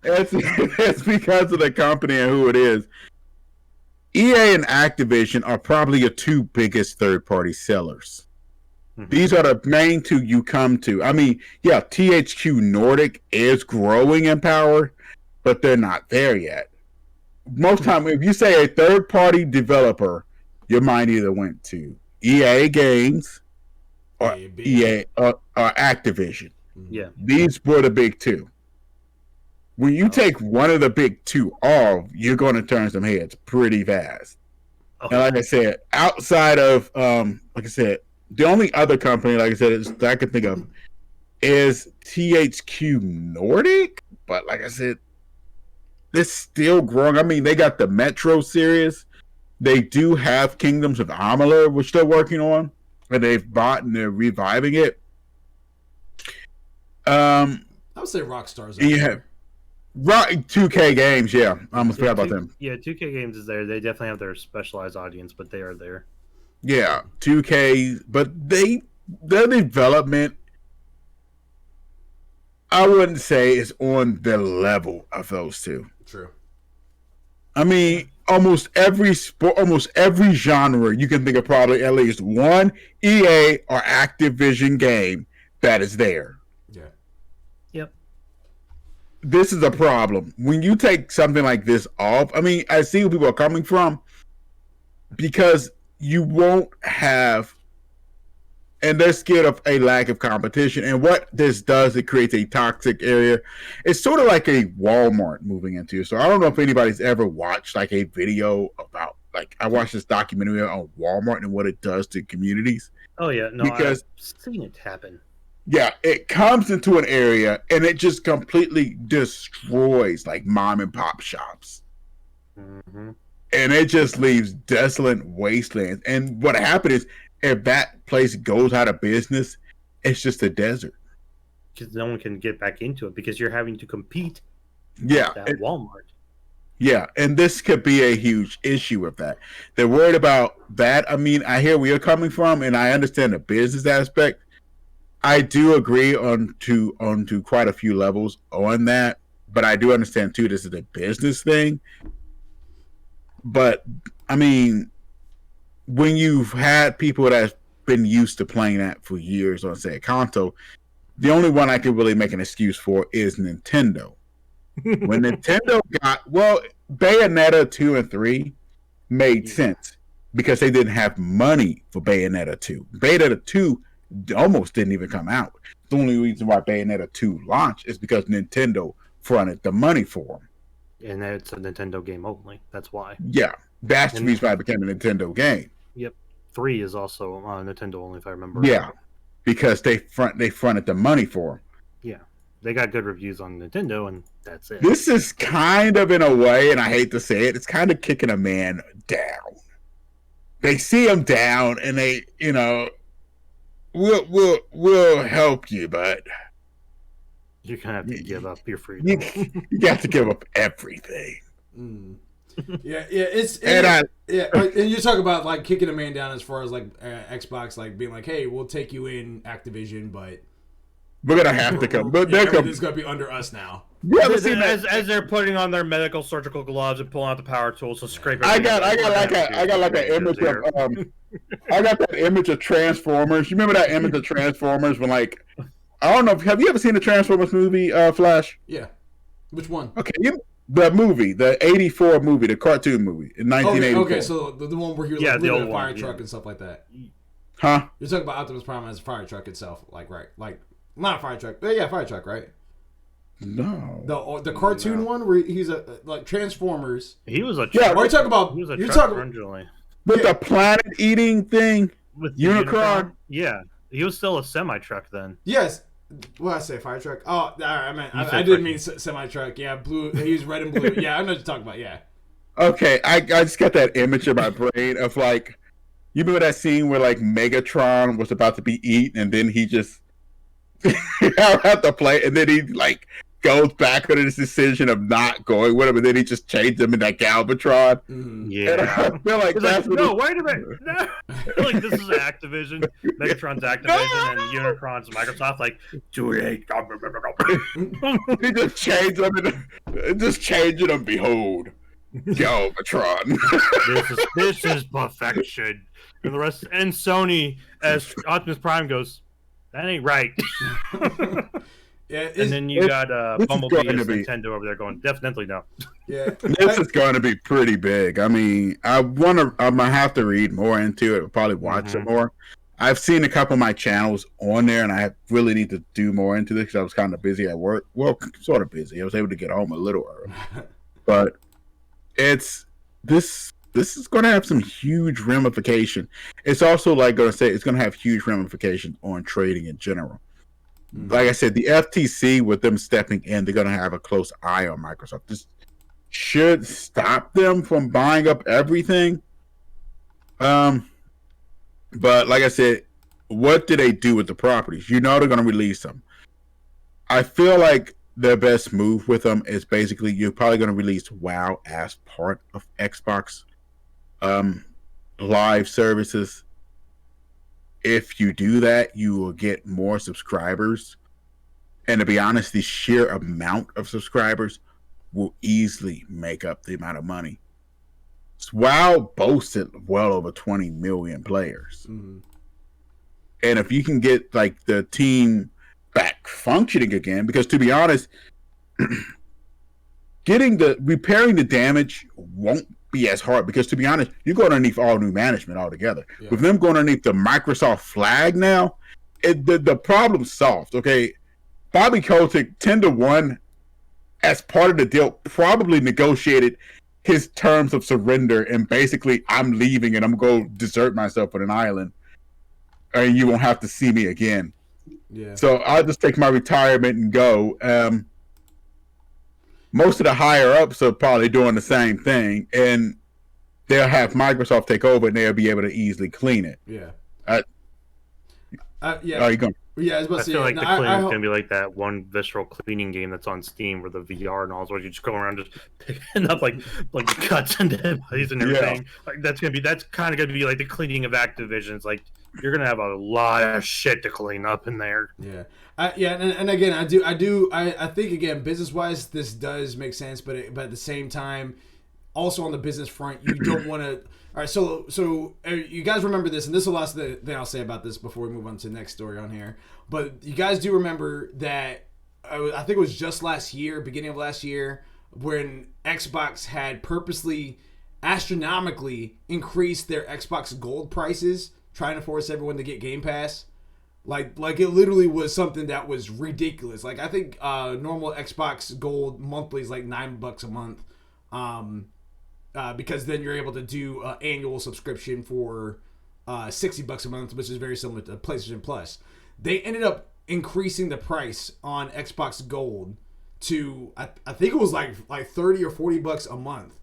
it's because of the company and who it is. EA and Activision are probably your two biggest third-party sellers. Mm-hmm. These are the main two you come to. I mean, yeah, THQ Nordic is growing in power, but they're not there yet. Most time, if you say a third-party developer, your mind either went to EA Games or EA or Activision. Yeah, these were the big two. When you take one of the big two off, you're going to turn some heads pretty fast. Okay. And like I said, outside of like I said, the only other company, like I said, that I could think of is THQ Nordic. But like I said, they're still growing. I mean, they got the Metro series. They do have Kingdoms of Amalur, which they're working on, and they've bought and they're reviving it. I would say Rockstar's. Yeah, 2K Games. Yeah, I almost forgot about them. Yeah, 2K Games is there. They definitely have their specialized audience, but they are there. Yeah, 2K, but their development, I wouldn't say is on the level of those two. True. I mean, almost every sport, almost every genre, you can think of probably at least one EA or Activision game that is there. Yeah. Yep. This is a problem. When you take something like this off, I mean, I see where people are coming from because you won't have, and they're scared of a lack of competition. And what this does, it creates a toxic area. It's sort of like a Walmart moving into. So I don't know if anybody's ever watched like a video about, like, I watched this documentary on Walmart and what it does to communities. Oh yeah, no, because I've seen it happen. Yeah, it comes into an area and it just completely destroys like mom and pop shops. Mm-hmm. And it just leaves desolate wastelands. And what happened is, if that place goes out of business, it's just a desert. Because no one can get back into it because you're having to compete. Yeah, at Walmart. Yeah, and this could be a huge issue with that. They're worried about that. I mean, I hear where you're coming from, and I understand the business aspect. I do agree on to quite a few levels on that, but I do understand too this is a business thing. But I mean, when you've had people that have been used to playing that for years on, say, a console, the only one I can really make an excuse for is Nintendo. When Nintendo got, well, Bayonetta 2 and 3 made sense because they didn't have money for Bayonetta 2. Bayonetta 2 almost didn't even come out. The only reason why Bayonetta 2 launched is because Nintendo fronted the money for them. And it's a Nintendo game only. That's why. Yeah, that's the reason why it became a Nintendo game. Yep, 3 is also Nintendo only, if I remember. Yeah, because they fronted the money for them. Yeah, they got good reviews on Nintendo, and that's it. This is kind of, in a way, and I hate to say it, it's kind of kicking a man down. They see him down, and they, we'll help you, but you're gonna have to give up your freedom. You got to give up everything. Mm. Yeah, and you're talking about like kicking a man down as far as like Xbox, like being like, "Hey, we'll take you in Activision, but we're gonna have to come." But everything's gonna be under us now. Yeah, as they're putting on their medical surgical gloves and pulling out the power tools to scrape. I got that image of Transformers. You remember that image of Transformers when, like, I don't know. Have you ever seen the Transformers movie, Flash? Yeah. Which one? Okay, the movie, the '84 movie, the cartoon movie in 1984. Okay, so the one where he was living in a fire truck and stuff like that. Huh? You're talking about Optimus Prime as a fire truck itself, like, right? Like, not a fire truck, but yeah, fire truck, right? No. The cartoon one where he's like Transformers. He was a What are you talking about? He was a you're truck talking originally. With the planet eating thing. with the Unicron? Yeah, he was still a semi truck then. Yes. What did I say? Fire truck? Oh, all right. I said didn't mean semi truck. Yeah, blue. He was red and blue. Yeah, I know what you're talking about. Yeah. Okay, I just got that image in my brain of like, you remember that scene where like Megatron was about to be eaten and then he just out the plate and then he like goes back on his decision of not going with him and then he just changed him in that Galvatron. Mm-hmm. Yeah, And I feel like that's no, wait a minute, no. Like this is Activision, Megatron's Activision, and Unicron's Microsoft. Like, too late. he just changed him and just changing him. Behold, Galvatron. This is perfection. And the rest, and Sony as Optimus Prime goes, that ain't right. Yeah, and then you got Bumblebee as Nintendo over there going, definitely no. Yeah, this is going to be pretty big. I mean, I'm gonna have to read more into it. Probably watch it more. I've seen a couple of my channels on there, and I really need to do more into this because I was kind of busy at work. Well, sort of busy. I was able to get home a little early, but this is going to have some huge ramification. It's also like going to say it's going to have huge ramifications on trading in general. Mm-hmm. Like I said, the FTC with them stepping in, they're going to have a close eye on Microsoft. This should stop them from buying up everything. But like I said, what do they do with the properties? You know they're going to release them. I feel like their best move with them is basically you're probably going to release WoW as part of Xbox live services. If you do that, you will get more subscribers. And to be honest, the sheer amount of subscribers will easily make up the amount of money. WoW boasted well over 20 million players. Mm-hmm. And if you can get like the team back functioning again, because to be honest, repairing the damage won't be as hard because to be honest, you're going underneath all new management altogether. Yeah. With them going underneath the Microsoft flag now, the problem's solved. Okay, Bobby Kotick 10-1 as part of the deal probably negotiated his terms of surrender and basically I'm leaving and I'm going to desert myself on an island and you won't have to see me again. Yeah. So I'll just take my retirement and go. Most of the higher ups are probably doing the same thing, and they'll have Microsoft take over, and they'll be able to easily clean it. Yeah. Yeah. Are you going? Yeah, I feel like the cleaning's gonna be like that one visceral cleaning game that's on Steam, where the VR and all, where you just go around just picking up like cuts and dead bodies and everything. Yeah. Like that's kind of gonna be like the cleaning of Activision. It's like you're gonna have a lot of shit to clean up in there. Yeah. And again, I think again, business wise, this does make sense, but at the same time, also on the business front, you don't want to. All right, so you guys remember this, and this is the last thing I'll say about this before we move on to the next story on here. But you guys do remember that I think it was just beginning of last year, when Xbox had purposely, astronomically increased their Xbox Gold prices, trying to force everyone to get Game Pass. Like it literally was something that was ridiculous. Like I think normal Xbox Gold monthly is like $9 a month, because then you're able to do an annual subscription for $60 a month, which is very similar to PlayStation Plus. They ended up increasing the price on Xbox Gold to I think it was like $30 or $40 a month,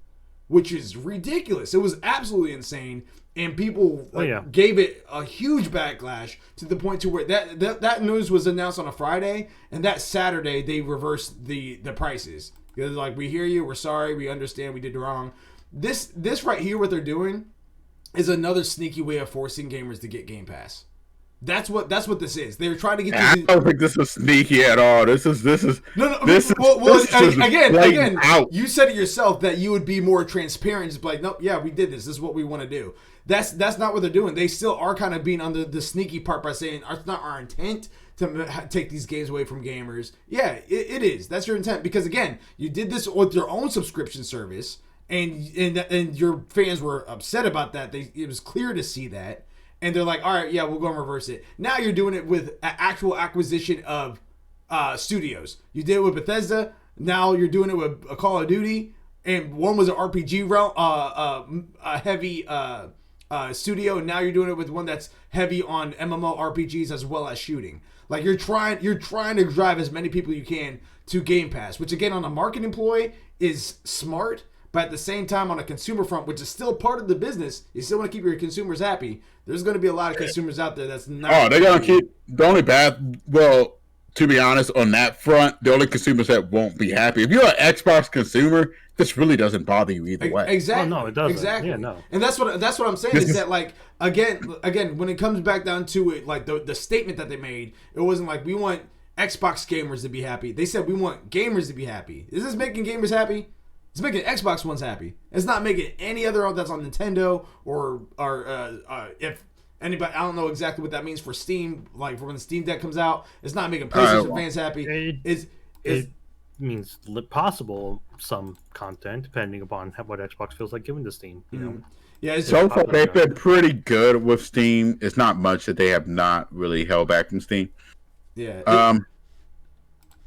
which is ridiculous. It was absolutely insane. And people gave it a huge backlash to the point to where that news was announced on a Friday, and that Saturday they reversed the prices. They're like, we hear you, we're sorry, we understand, we did wrong. This right here, what they're doing, is another sneaky way of forcing gamers to get Game Pass. That's what this is. They're trying to get. I don't think this is sneaky at all. This is no. This is again. You said it yourself that you would be more transparent. Just be like, nope, yeah, we did this. This is what we want to do. That's not what they're doing. They still are kind of being under the sneaky part by saying it's not our intent to take these games away from gamers. Yeah, it is. That's your intent because again, you did this with your own subscription service, and your fans were upset about that. It was clear to see that. And they're like, all right, yeah, we'll go and reverse it. Now you're doing it with actual acquisition of studios. You did it with Bethesda. Now you're doing it with a Call of Duty. And one was an RPG realm, a heavy studio, and now you're doing it with one that's heavy on MMORPGs as well as shooting. Like you're trying to drive as many people you can to Game Pass, which again on a marketing ploy is smart, but at the same time on a consumer front, which is still part of the business, you still want to keep your consumers happy. There's going to be a lot of consumers out there that's not. Oh, they're gonna keep the only bad. Well, to be honest, on that front, the only consumers that won't be happy. If you're an Xbox consumer, this really doesn't bother you either way. Exactly. Oh, no, it doesn't. Exactly. Yeah, no. And that's what I'm saying is that like again when it comes back down to it, like the statement that they made, it wasn't like we want Xbox gamers to be happy. They said we want gamers to be happy. Is this making gamers happy? It's making Xbox ones happy. It's not making any other that's on Nintendo or if anybody, I don't know exactly what that means for Steam. Like for when the Steam Deck comes out, it's not making PlayStation fans happy. It means possible some content depending upon what Xbox feels like giving to Steam. You know. Yeah. So far, they've been pretty good with Steam. It's not much that they have not really held back from Steam. Yeah.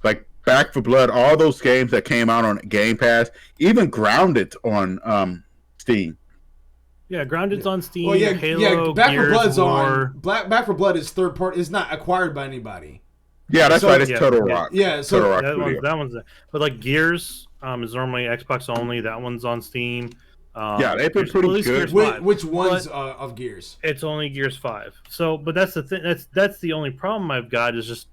Like Back for Blood, all those games that came out on Game Pass, even Grounded on Steam. Yeah, Grounded's on Steam. Well, yeah, Halo, Back Gears for Blood's War. on. Back for Blood is third party. It's not acquired by anybody. Yeah, that's right. It's yeah, Total yeah. Rock. Yeah, so Total Rock that one's but like Gears is normally Xbox only. That one's on Steam. Yeah, they've been pretty good. Which ones of Gears? It's only Gears 5. So, but that's the thing. That's the only problem I've got is just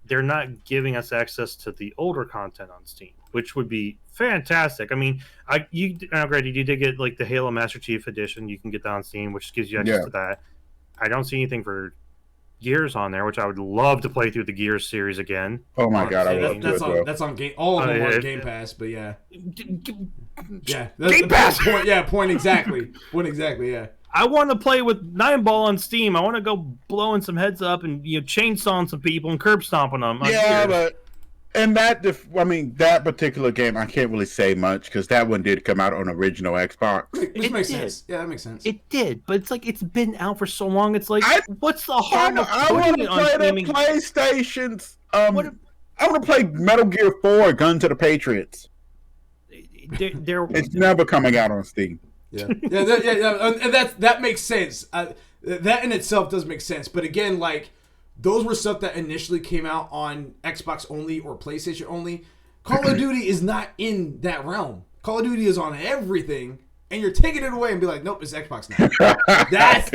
they're not giving us access to the older content on Steam, which would be fantastic. I mean, granted, you did get like the Halo Master Chief Edition. You can get that on Steam, which gives you access to that. I don't see anything for Gears on there, which I would love to play through the Gears series again. Oh my god, I love that. That's on Game. All of them are on Game Pass, but yeah, Game Pass. Point exactly. Point exactly. Yeah. I want to play with 9 Ball on Steam. I want to go blowing some heads up and chainsawing some people and curb stomping them. Yeah, but and that particular game, I can't really say much because that one did come out on original Xbox. Which makes sense. Yeah, that makes sense. It did, but it's like it's been out for so long. It's like, what's the harm of I want to play the PlayStations. I want to play Metal Gear 4: Gun to the Patriots. It's never coming out on Steam. Yeah, and that makes sense. That in itself does make sense. But again, like those were stuff that initially came out on Xbox only or PlayStation only. Call of Duty is not in that realm. Call of Duty is on everything, and you're taking it away and be like, nope, it's Xbox now. That's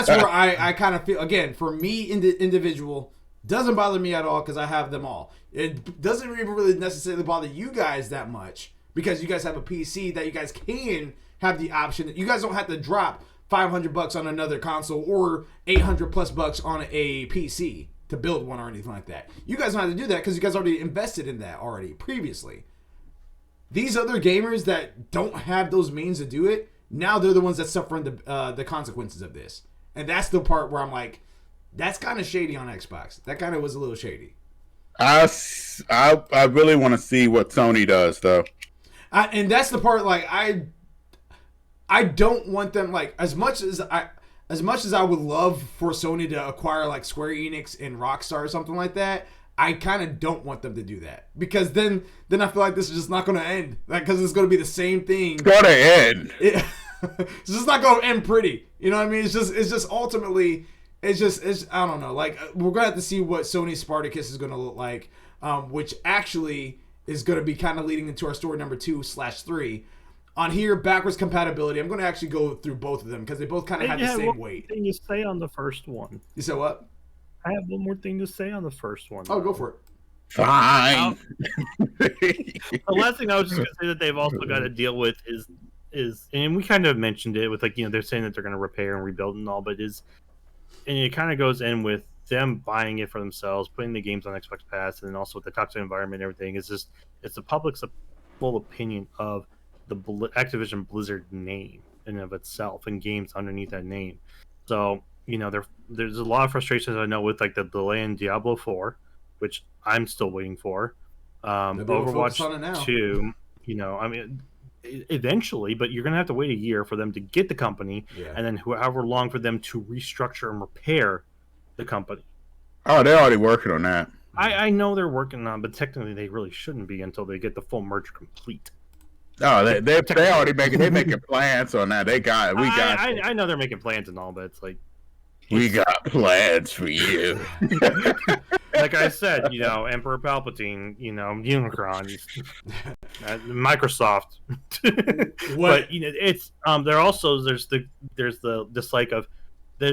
where I kind of feel. Again, for me, individual, doesn't bother me at all because I have them all. It doesn't even really necessarily bother you guys that much. Because you guys have a PC that you guys can have the option. You guys don't have to drop $500 on another console or $800+ on a PC to build one or anything like that. You guys don't have to do that because you guys already invested in that already previously. These other gamers that don't have those means to do it, now they're the ones that suffer the consequences of this. And that's the part where I'm like, that's kind of shady on Xbox. That kind of was a little shady. I really want to see what Sony does though. And that's the part. Like I don't want them like as much as I would love for Sony to acquire like Square Enix and Rockstar or something like that. I kind of don't want them to do that because then I feel like this is just not going to end. Like because it's going to be the same thing. It's going to end. It's just not going to end pretty. You know what I mean? It's just ultimately it's I don't know. Like we're going to have to see what Sony Spartacus is going to look like, which actually is going to be kind of leading into our story number 2/3. On here, backwards compatibility. I'm going to actually go through both of them because they both kind of have the same weight. Thing to say on the first one. You said what? I have one more thing to say on the first one. Oh, go for it. Fine. The last thing I was just going to say that they've also got to deal with is, and we kind of mentioned it with like they're saying that they're going to repair and rebuild and all, but and it kind of goes in with them buying it for themselves, putting the games on Xbox Pass, and then also with the toxic environment and everything. It's the public's full opinion of the Activision Blizzard name in and of itself and games underneath that name. So there's a lot of frustrations I know with like the delay in Diablo 4, which I'm still waiting for. Overwatch 2, I mean, eventually, but you're gonna have to wait a year for them to get the company, and then however long for them to restructure and repair the company. Oh, they're already working on that. I know they're working on, but technically they really shouldn't be until they get the full merger complete. Oh, they already making plans on that. I know they're making plans and all, but it's like we got plans for you. Like I said, Emperor Palpatine, Unicron, Microsoft. But it's there's the dislike of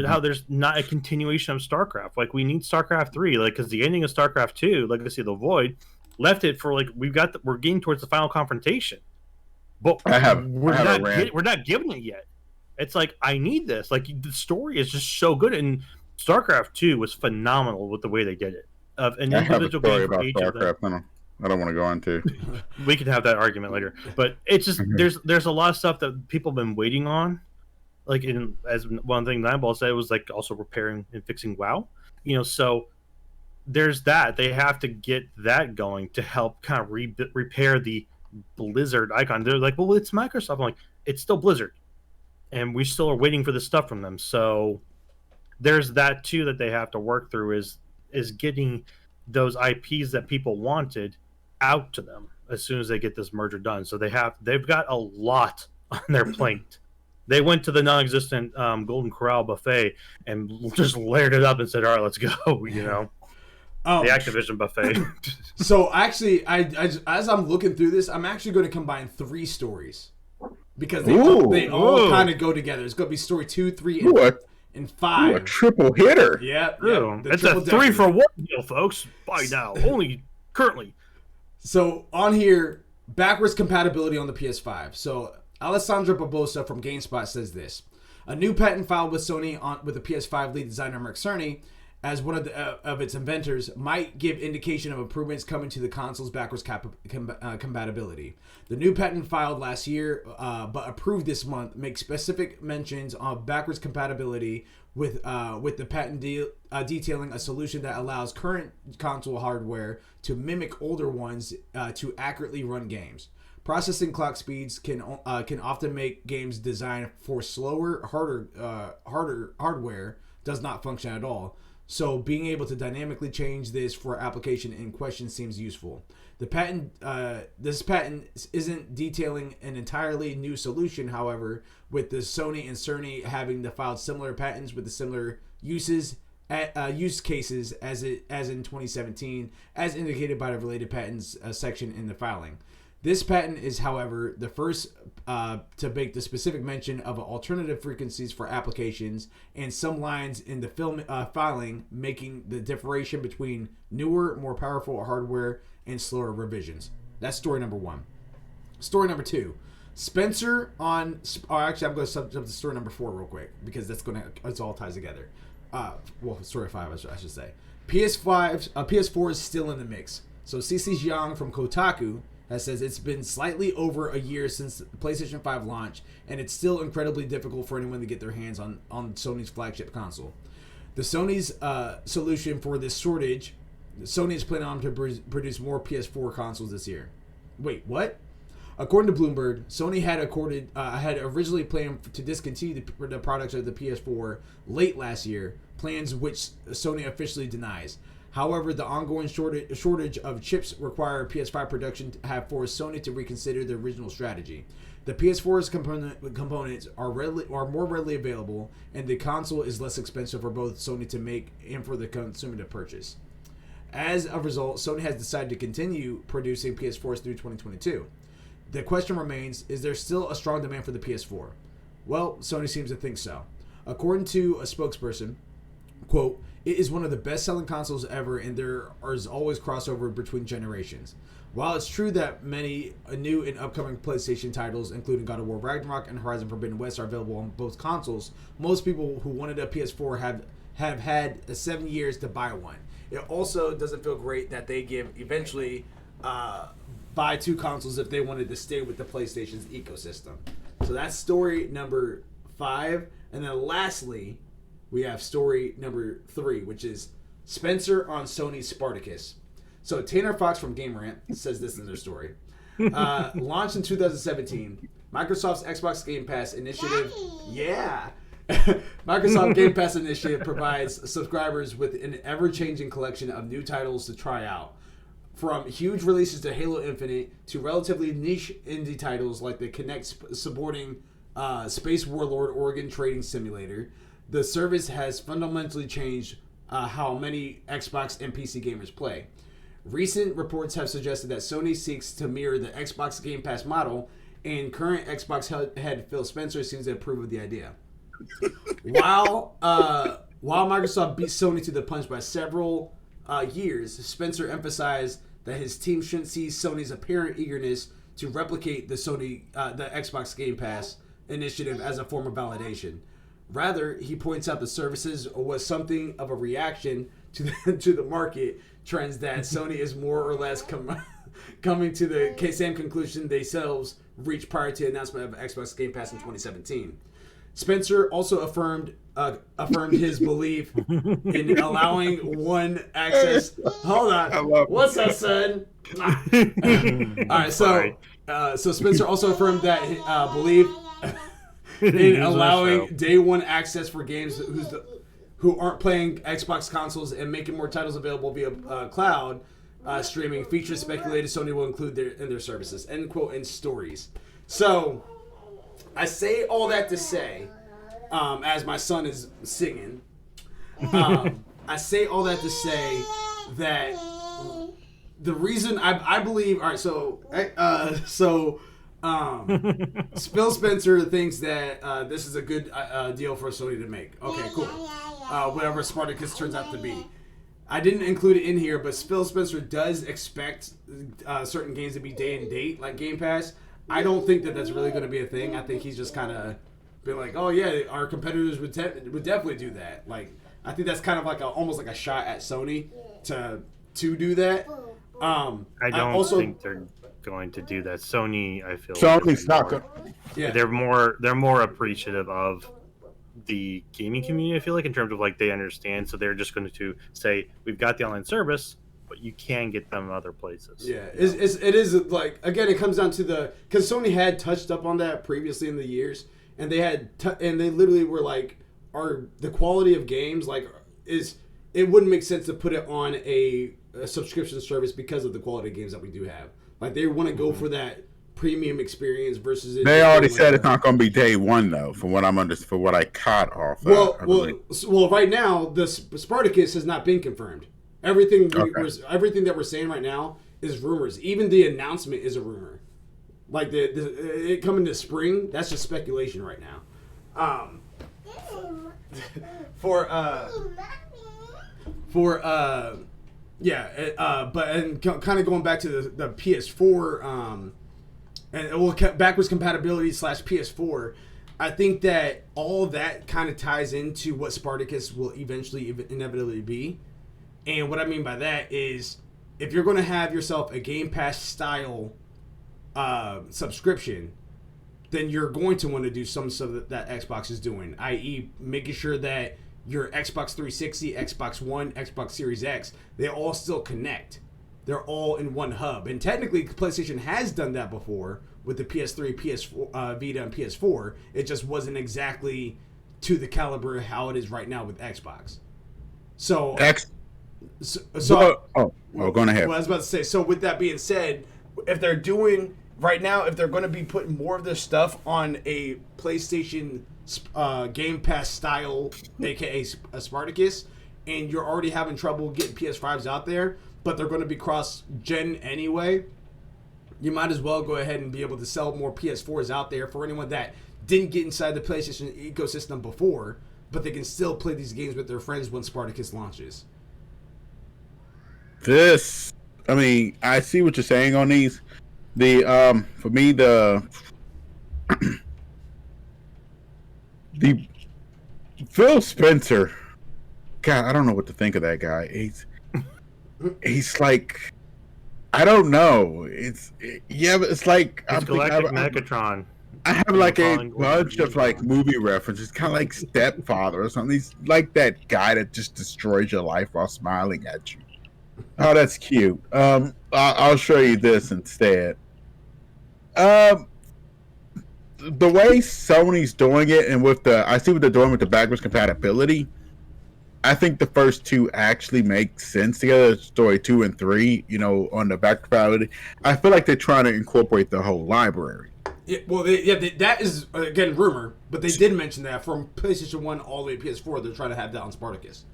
how there's not a continuation of StarCraft. Like we need StarCraft 3, like because the ending of StarCraft 2, Legacy of the Void, left it for like we're getting towards the final confrontation, but we're not giving it yet. It's like I need this. Like the story is just so good, and StarCraft 2 was phenomenal with the way they did it. Of an individual game for each of them. I don't want to go into. We could have that argument later, but it's just there's a lot of stuff that people have been waiting on. Like as one thing Nineball said, it was like also repairing and fixing WoW. So there's that. They have to get that going to help kind of repair the Blizzard icon. They're like, well, it's Microsoft. I'm like, it's still Blizzard, and we still are waiting for this stuff from them. So there's that too that they have to work through is getting those IPs that people wanted out to them as soon as they get this merger done. So they've got a lot on their plate. They went to the non-existent Golden Corral buffet and just layered it up and said, all right, let's go, the Activision buffet. So actually, I as I'm looking through this, I'm actually going to combine 3 stories because they all kind of go together. It's going to be story 2, 3, and 5. A triple hitter. Yeah. It's a 3-for-1 deal, folks. Buy now. Only currently. So on here, backwards compatibility on the PS5. So Alessandra Barbosa from GameSpot says this. A new patent filed with Sony with the PS5 lead designer Mark Cerny as one of its inventors might give indication of improvements coming to the console's backwards compatibility. The new patent filed last year but approved this month makes specific mentions of backwards compatibility with the patent detailing a solution that allows current console hardware to mimic older ones to accurately run games. Processing clock speeds can often make games designed for slower, harder hardware does not function at all. So being able to dynamically change this for application in question seems useful. This patent isn't detailing an entirely new solution, however, with the Sony and Cerny having filed similar patents with the similar use cases as in 2017, as indicated by the related patents section in the filing. This patent is, however, the first to make the specific mention of alternative frequencies for applications and some lines in the filing making the differentiation between newer, more powerful hardware and slower revisions. That's story number 1. Story number 2. Spencer on... actually, I'm going to jump to story number 4 real quick because it all ties together. Story 5, I should say. PS4 is still in the mix. So CC Jiang from Kotaku says it's been slightly over a year since PlayStation 5 launch, and it's still incredibly difficult for anyone to get their hands on Sony's flagship console. The Sony's solution for this shortage, Sony is planning on to produce more PS4 consoles this year. Wait, what? According to Bloomberg, Sony had originally planned to discontinue the products of the PS4 late last year, plans which Sony officially denies. However, the ongoing shortage of chips require PS5 production to have forced Sony to reconsider the original strategy. The PS4's components are more readily available, and the console is less expensive for both Sony to make and for the consumer to purchase. As a result, Sony has decided to continue producing PS4s through 2022. The question remains, is there still a strong demand for the PS4? Well, Sony seems to think so. According to a spokesperson, quote, "It is one of the best-selling consoles ever, and there is always crossover between generations. While it's true that many new and upcoming PlayStation titles, including God of War Ragnarok and Horizon Forbidden West, are available on both consoles, most people who wanted a PS4 have had 7 years to buy one. It also doesn't feel great that they eventually buy 2 consoles if they wanted to stay with the PlayStation's ecosystem." So that's story number 5. And then lastly, we have story number 3, which is Spencer on Sony's Spartacus. So Tanner Fox from Game Rant says this in their story. Launched in 2017, Microsoft's Xbox Game Pass initiative... Daddy. Yeah! Microsoft Game Pass initiative provides subscribers with an ever-changing collection of new titles to try out. From huge releases to Halo Infinite to relatively niche indie titles like the Kinect supporting Space Warlord Oregon Trading Simulator, the service has fundamentally changed how many Xbox and PC gamers play. Recent reports have suggested that Sony seeks to mirror the Xbox Game Pass model, and current Xbox head Phil Spencer seems to approve of the idea. While Microsoft beat Sony to the punch by several years, Spencer emphasized that his team shouldn't see Sony's apparent eagerness to replicate the Xbox Game Pass initiative as a form of validation. Rather, he points out the services was something of a reaction to the market trends that Sony is more or less coming to the same conclusion they themselves reached prior to the announcement of Xbox Game Pass in 2017. Spencer also affirmed his belief in allowing one access. Hold on, what's that, son? All right, so Spencer also affirmed that belief in allowing day one access for games who aren't playing Xbox consoles and making more titles available via cloud streaming features speculated Sony will include in their services. End quote in stories. So I say all that to say, as my son is singing, I say all that to say that the reason I believe, all right, Phil Spencer thinks that this is a good deal for Sony to make. Okay, cool. Whatever Spartacus turns out to be. I didn't include it in here, but Phil Spencer does expect certain games to be day and date, like Game Pass. I don't think that that's really going to be a thing. I think he's just kind of been like, oh yeah, our competitors would definitely do that. Like, I think that's kind of like almost like a shot at Sony to do that. I don't think they're going to do that. Sony, I feel Sony's not going. Yeah, they're more appreciative of the gaming community. I feel like in terms of like they understand, so they're just going to say we've got the online service, but you can get them other places. Yeah, it is like, again, it comes down to because Sony had touched up on that previously in the years, and they had and they literally were like, the quality of games it wouldn't make sense to put it on a subscription service because of the quality of games that we do have. Like, they want to go for that premium experience versus it. They already said it's not going to be day one though, from what for what I caught off. Well, right now the Spartacus has not been confirmed. Everything that we're saying right now is rumors. Even the announcement is a rumor. Like it coming this spring, that's just speculation right now. But kind of going back to the PS4 backwards compatibility / PS4, I think that all that kind of ties into what Spartacus will eventually inevitably be. And what I mean by that is, if you're going to have yourself a Game Pass style subscription, then you're going to want to do some stuff that Xbox is doing, i.e. making sure that your Xbox 360, Xbox One, Xbox Series X, they all still connect. They're all in one hub. And technically, PlayStation has done that before with the PS3, PS4, Vita, and PS4. It just wasn't exactly to the caliber how it is right now with Xbox. So... go on ahead. Well, I was about to say, so with that being said, if they're going to be putting more of their stuff on a PlayStation Game Pass style, aka a Spartacus, and you're already having trouble getting PS5s out there, but they're going to be cross-gen anyway, you might as well go ahead and be able to sell more PS4s out there for anyone that didn't get inside the PlayStation ecosystem before, but they can still play these games with their friends when Spartacus launches. I see what you're saying on these. For me, the Phil Spencer, God, I don't know what to think of that guy. He's like, I don't know. But it's like Galactic Megatron. I have like a bunch of like movie references, kind of like Stepfather or something. He's like that guy that just destroys your life while smiling at you. Oh, that's cute. I'll show you this instead. The way Sony's doing it, and I see what they're doing with the backwards compatibility. I think the first two actually make sense together. Story 2 and 3, on the back compatibility. I feel like they're trying to incorporate the whole library. Yeah, well, that is again rumor, but they did mention that from PlayStation 1 all the way to PS4, they're trying to have that on Spartacus.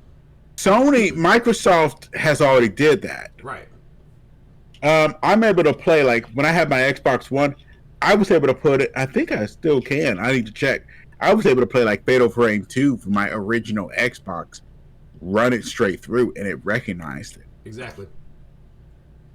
Microsoft has already did that. Right. I'm able to play, like, when I had my Xbox One, I was able to put it, I think I still can, I need to check. I was able to play, like, Fatal Frame 2 for my original Xbox, run it straight through, and it recognized it. Exactly.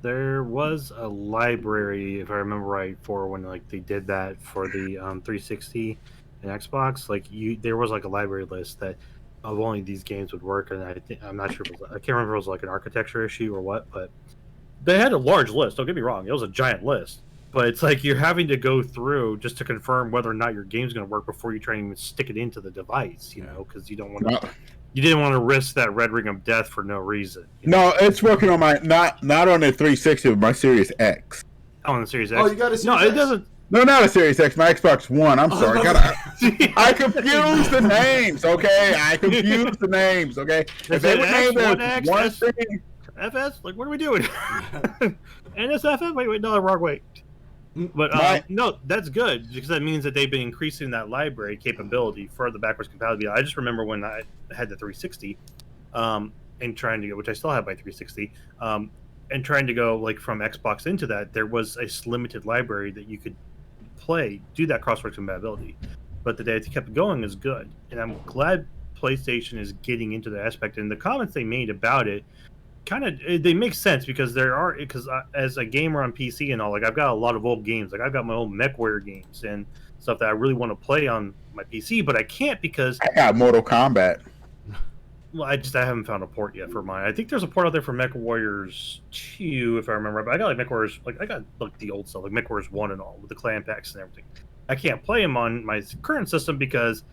There was a library, if I remember right, for when like they did that for the 360 and Xbox. Like there was like a library list that of only these games would work, and I'm not sure. I can't remember if it was like an architecture issue or what, but they had a large list. Don't get me wrong; it was a giant list. But it's like you're having to go through just to confirm whether or not your game's going to work before you try and even stick it into the device. Because you don't want to. You didn't want to risk that red ring of death for no reason. No, it's working on my not on the 360, but my Series X. Oh, on the Series X. Oh, you got a Series X? No, it doesn't. No, not a Series X. My Xbox One. I'm sorry. I confused the names. Okay, I confused the names. Okay, if they would name it one thing, FS. Like, what are we doing? NSFF. Wait, no, wrong way. But no, that's good because that means that they've been increasing that library capability for the backwards compatibility. I just remember when I had the 360, and trying to go, which I still have my 360, and trying to go like from Xbox into that, there was a limited library that you could do that crossword compatibility. But the day it kept going is good, and I'm glad PlayStation is getting into the aspect. And the comments they made about it they make sense because as a gamer on PC and all, like I've got a lot of old games, like I've got my old MechWarrior games and stuff that I really want to play on my PC, but I can't because I got Mortal Kombat. Well, I haven't found a port yet for mine. I think there's a port out there for MechWarriors 2, if I remember. But I got like MechWarriors, like I got like the old stuff, like MechWarriors 1 and all with the clan packs and everything. I can't play them on my current system because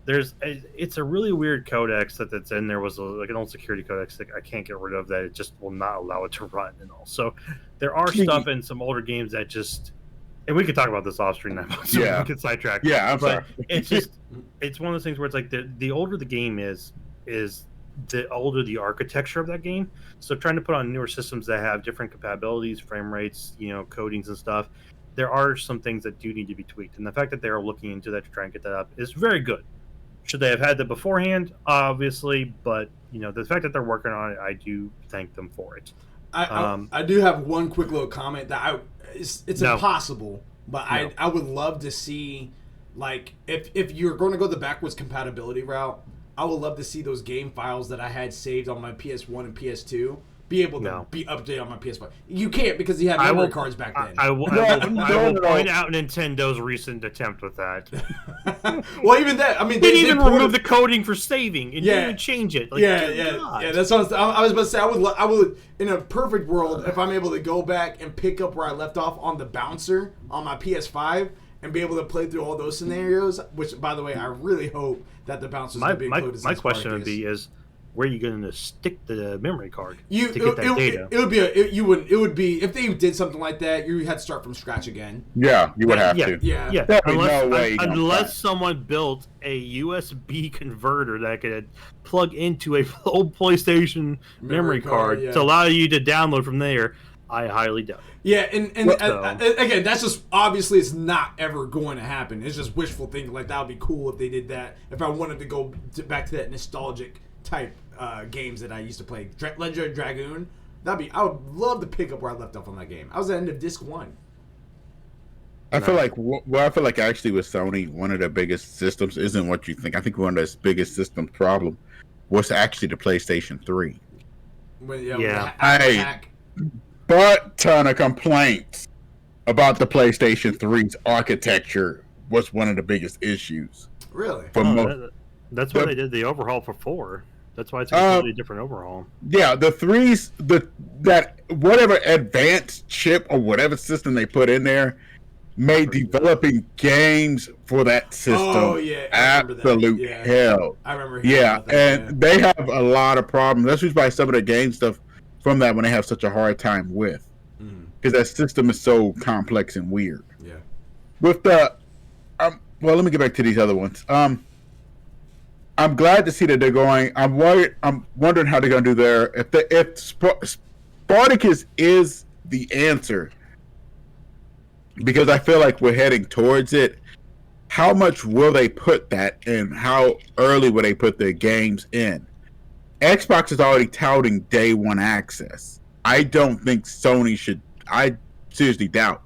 it's a really weird codex that's in there. Was like an old security codex that I can't get rid of, that it just will not allow it to run and all. So there are stuff in some older games that just, and we could talk about this off stream now, so we could sidetrack. Yeah, I'm sorry. It's one of those things where it's like the older the game is the older the architecture of that game. So trying to put on newer systems that have different compatibilities, frame rates, codings and stuff, there are some things that do need to be tweaked. And the fact that they're looking into that to try and get that up is very good. Should they have had that beforehand? Obviously, but the fact that they're working on it, I do thank them for it. I do have one quick little comment that it's impossible, but I would love to see, like, if you're going to go the backwards compatibility route, I would love to see those game files that I had saved on my PS1 and PS2 be able to be updated on my PS5. You can't because you had memory cards back then. I will point out Nintendo's recent attempt with that. Well, even that, I mean, they didn't even remove the coding for saving and didn't even change it. Like, yeah. That's what I was about to say. I would, in a perfect world, if I'm able to go back and pick up where I left off on the bouncer on my PS5 and be able to play through all those scenarios. Which, by the way, I really hope that the bouncers will be included. My question would be where are you going to stick the memory card to get that data? It would be if they did something like that, you had to start from scratch again. Yeah, you would have to. Yeah. Unless someone built a USB converter that could plug into a old PlayStation memory card to allow you to download from there, I highly doubt it. Yeah, and again, that's just obviously it's not ever going to happen. It's just wishful thinking. Like that would be cool if they did that. If I wanted to go back to that nostalgic type games that I used to play, Legend of Dragoon. I would love to pick up where I left off on that game. I was at the end of disc 1. I feel like actually with Sony, one of the biggest systems isn't what you think. I think one of the biggest system problem was actually the PlayStation 3. But ton of complaints about the PlayStation 3's architecture was one of the biggest issues. Really? That's why they did the overhaul for 4. That's why it's a completely different overhaul. Yeah, the 3's that whatever advanced chip or whatever system they put in there made developing games for that system absolute hell. I remember. They have a lot of problems. That's why some of the game stuff from that when they have such a hard time with, because that system is so complex and weird. Yeah. With the, well, let me get back to these other ones. I'm glad to see that they're going. I'm worried. I'm wondering how they're going to do there. If Spartacus is the answer, because I feel like we're heading towards it. How much will they put that in? How early will they put their games in? Xbox is already touting day one access. I don't think Sony should. I seriously doubt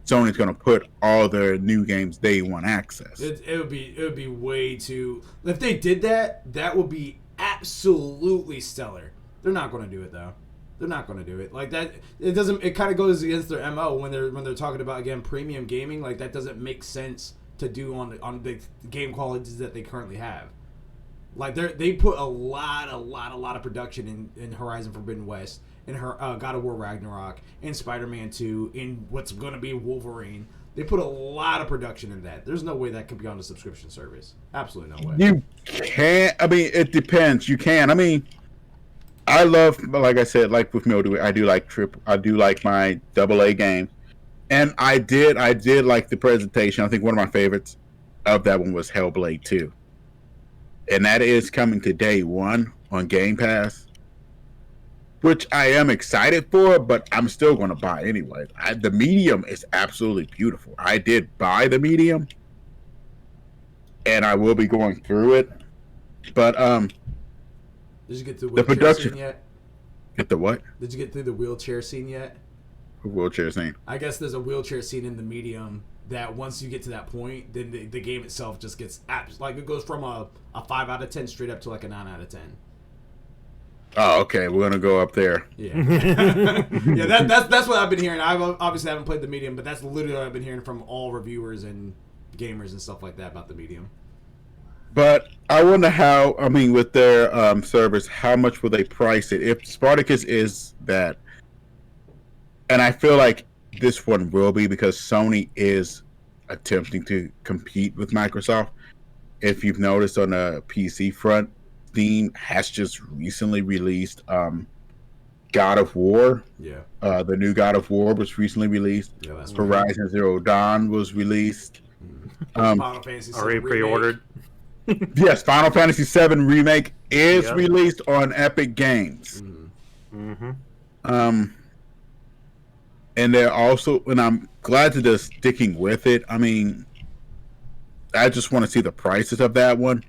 Sony's going to put all their new games day one access. It would be way too. If they did that, that would be absolutely stellar. They're not going to do it though. They're not going to do it like that. It doesn't. It kind of goes against their MO when they're talking about again premium gaming. Like that doesn't make sense to do on the game qualities that they currently have. Like they put a lot of production in Horizon Forbidden West, in her God of War Ragnarok, in Spider-Man 2, in what's going to be Wolverine. They put a lot of production in that. There's no way that could be on the subscription service. Absolutely no way. You can't. I mean, it depends. You can. I mean, I love, like I said, like with me, I do like my AA game, and I did like the presentation. I think one of my favorites of that one was Hellblade 2. And that is coming to day one on Game Pass, which I am excited for, but I'm still going to buy anyway. The medium is absolutely beautiful. I did buy the medium, and I will be going through it. But did you get through the production scene yet? Get the what? Did you get through the wheelchair scene yet? Wheelchair scene. I guess there's a wheelchair scene in the medium that once you get to that point, then the game itself just gets like it goes from a 5 out of 10 straight up to like a 9 out of 10. Oh, okay. We're gonna go up there. Yeah, yeah. That's what I've been hearing. I obviously haven't played the medium, but that's literally what I've been hearing from all reviewers and gamers and stuff like that about the medium. But I wonder how. I mean, with their servers, how much will they price it? If Spartacus is that, and I feel like this one will be because Sony is attempting to compete with Microsoft. If you've noticed on the PC front, Steam has just recently released God of War. Yeah. The new God of War was recently released. Yeah, that's Horizon Zero Dawn was released. Final Fantasy VII already pre-ordered. Yes, Final Fantasy VII Remake is released on Epic Games. Mm-hmm. And they're also, and I'm glad that they're sticking with it. I mean, I just want to see the prices of that one.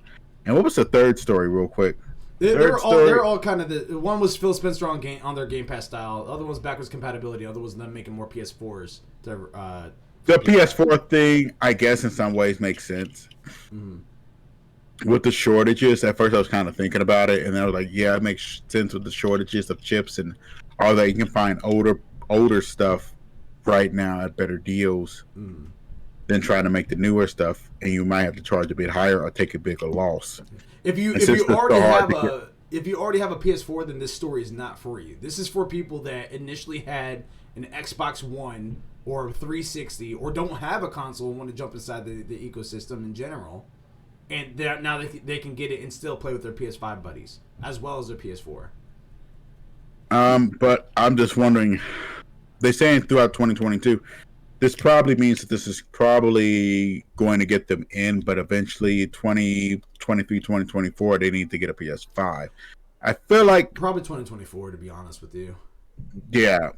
And what was the third story, real quick? They're all kind of the one was Phil Spencer on their Game Pass style. The other one's backwards compatibility. The other was them making more PS4s. The PS4 thing, I guess, in some ways makes sense. Mm-hmm. With the shortages, at first I was kind of thinking about it, and then I was like, yeah, it makes sense with the shortages of chips and all that. You can find older stuff right now at better deals than trying to make the newer stuff, and you might have to charge a bit higher or take a bigger loss. If you already have a PS4, then this story is not for you. This is for people that initially had an Xbox One or 360 or don't have a console and want to jump inside the ecosystem in general, and now they can get it and still play with their PS5 buddies as well as their PS4. But I'm just wondering, they're saying throughout 2022, this probably means that this is probably going to get them in, but eventually 2023, 2024, they need to get a PS5. I feel like probably 2024, to be honest with you. Yeah.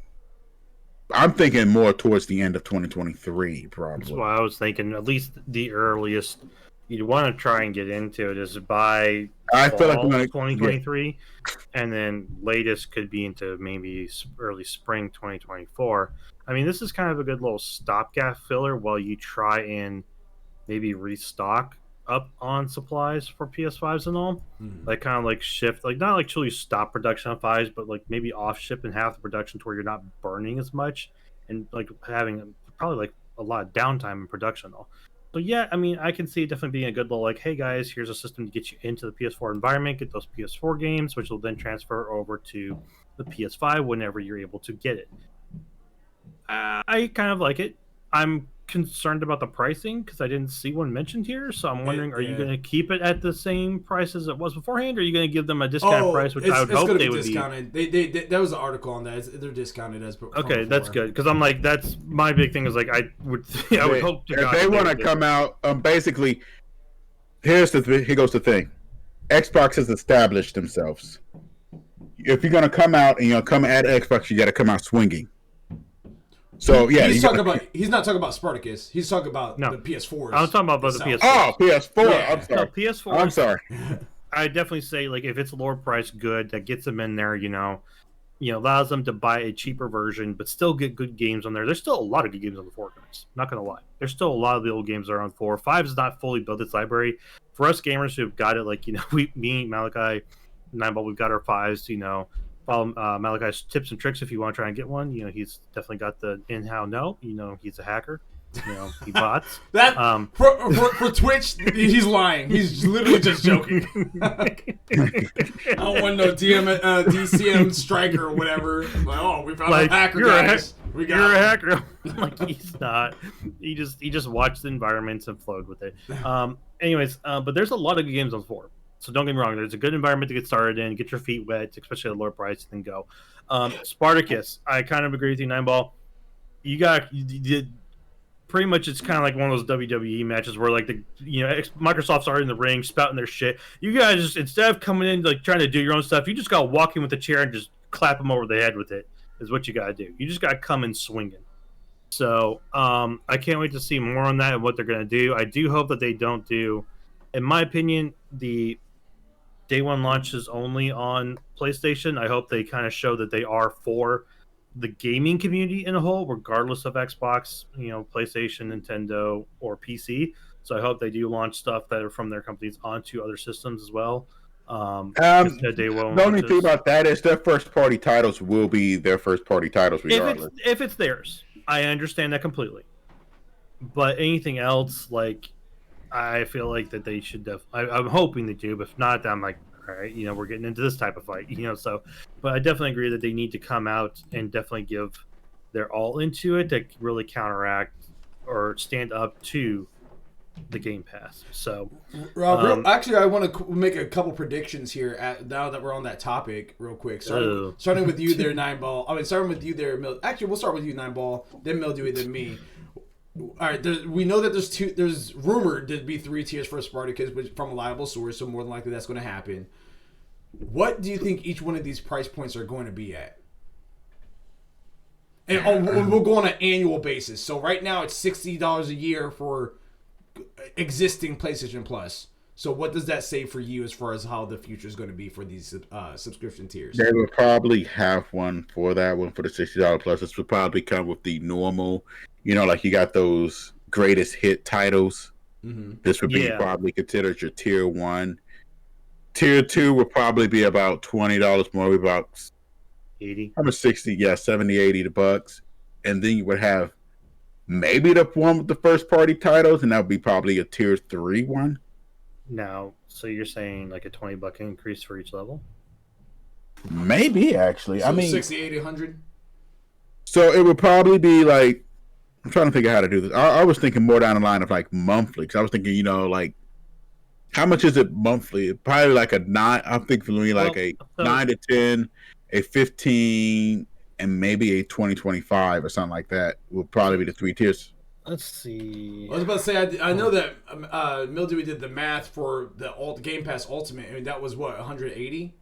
I'm thinking more towards the end of 2023, probably. That's why I was thinking at least the earliest you'd want to try and get into it is by I feel like 2023, and then latest could be into maybe early spring 2024. I mean, this is kind of a good little stopgap filler while you try and maybe restock up on supplies for PS5s and all. Like kind of like shift, like not like truly stop production on 5s, but like maybe off ship and half the production to where you're not burning as much and like having probably like a lot of downtime in production and all. So yeah, I mean, I can see it definitely being a good little like, hey guys, here's a system to get you into the PS4 environment, get those PS4 games, which will then transfer over to the PS5 whenever you're able to get it. I kind of like it. I'm concerned about the pricing because I didn't see one mentioned here, so I'm wondering, are you going to keep it at the same price as it was beforehand, or are you going to give them a discounted price, which I would hope they would discounted. They there was an article on that. They're discounted as okay, that's good because I'm like, that's my big thing is like I would hope to if they want to come out basically here goes the thing. Xbox has established themselves. If you're gonna come out and come at Xbox, you got to come out swinging. So he's not talking about Spartacus. He's talking about the PS4s. I'm talking about the PS4. Oh, PS4. Yeah. I'm sorry. No, PS4. I'm sorry. I definitely say like if it's lower price good that gets them in there, allows them to buy a cheaper version, but still get good games on there. There's still a lot of good games on the 4, guys. Not gonna lie. There's still a lot of the old games that are on 4. 5 is not fully built its library. For us gamers who've got it, like me, Malachi, Nineball, we've got our 5s. Follow Malachi's tips and tricks if you want to try and get one. He's definitely got the in-how know. He's a hacker. He bots. That for Twitch, he's lying. He's literally just joking. I don't want no DCM striker or whatever. Like, we found a hacker, guys. You're a hacker. Like he's not. He just watched the environments and flowed with it. Anyways, but there's a lot of good games on 4. So don't get me wrong. There's a good environment to get started in, get your feet wet, especially at a lower price, and then go. Spartacus, I kind of agree with you, Nineball. You did. Pretty much, it's kind of like one of those WWE matches where, like, Microsoft's already in the ring, spouting their shit. You guys just, instead of coming in, like, trying to do your own stuff, you just got to walk in with a chair and just clap them over the head with it, is what you got to do. You just got to come in swinging. So, I can't wait to see more on that and what they're going to do. I do hope that they don't do, in my opinion, the day one launches only on PlayStation. I hope they kind of show that they are for the gaming community in a whole, regardless of Xbox, PlayStation, Nintendo, or PC. So I hope they do launch stuff that are from their companies onto other systems as well. The only thing about that is their first party titles will be their first party titles regardless. If it's theirs, I understand that completely. But anything else, like, I feel like that they should I'm hoping they do, but if not, I'm like, all right, we're getting into this type of fight, so, but I definitely agree that they need to come out and definitely give their all into it to really counteract or stand up to the Game Pass. So, actually, I want to make a couple predictions here now that we're on that topic real quick. Starting with you there, Nineball. I mean, starting with you there, Mil. Actually, we'll start with you, Nineball, then Mildewy, then me. All right, we know that there's rumored to be 3 tiers for Spartacus, which from a reliable source, so more than likely that's going to happen. What do you think each one of these price points are going to be at? And we'll go on an annual basis. So right now it's $60 a year for existing PlayStation Plus. So what does that say for you as far as how the future is going to be for these subscription tiers? They will probably have one for that one for the $60 plus. This will probably come with the normal, like you got those greatest hit titles. Mm-hmm. This would be probably considered your tier 1. Tier 2 would probably be about $20 more, about 80. I'm a 60, yeah, 70, 80 bucks. And then you would have maybe the one with the first party titles, and that would be probably a tier 3 one. Now, so you're saying like a $20 increase for each level? Maybe, actually. So I mean 60, 80, 100. So it would probably be like, I'm trying to figure out how to do this. I was thinking more down the line of like monthly, because I was thinking, like, how much is it monthly? Probably like a 9. I'm thinking for me like a 9 to 10, a 15, and maybe a 20-25 or something like that will probably be the 3 tiers. Let's see. I was about to say, I know that Mildewy did the math for the Game Pass Ultimate. I mean, that was what, 180?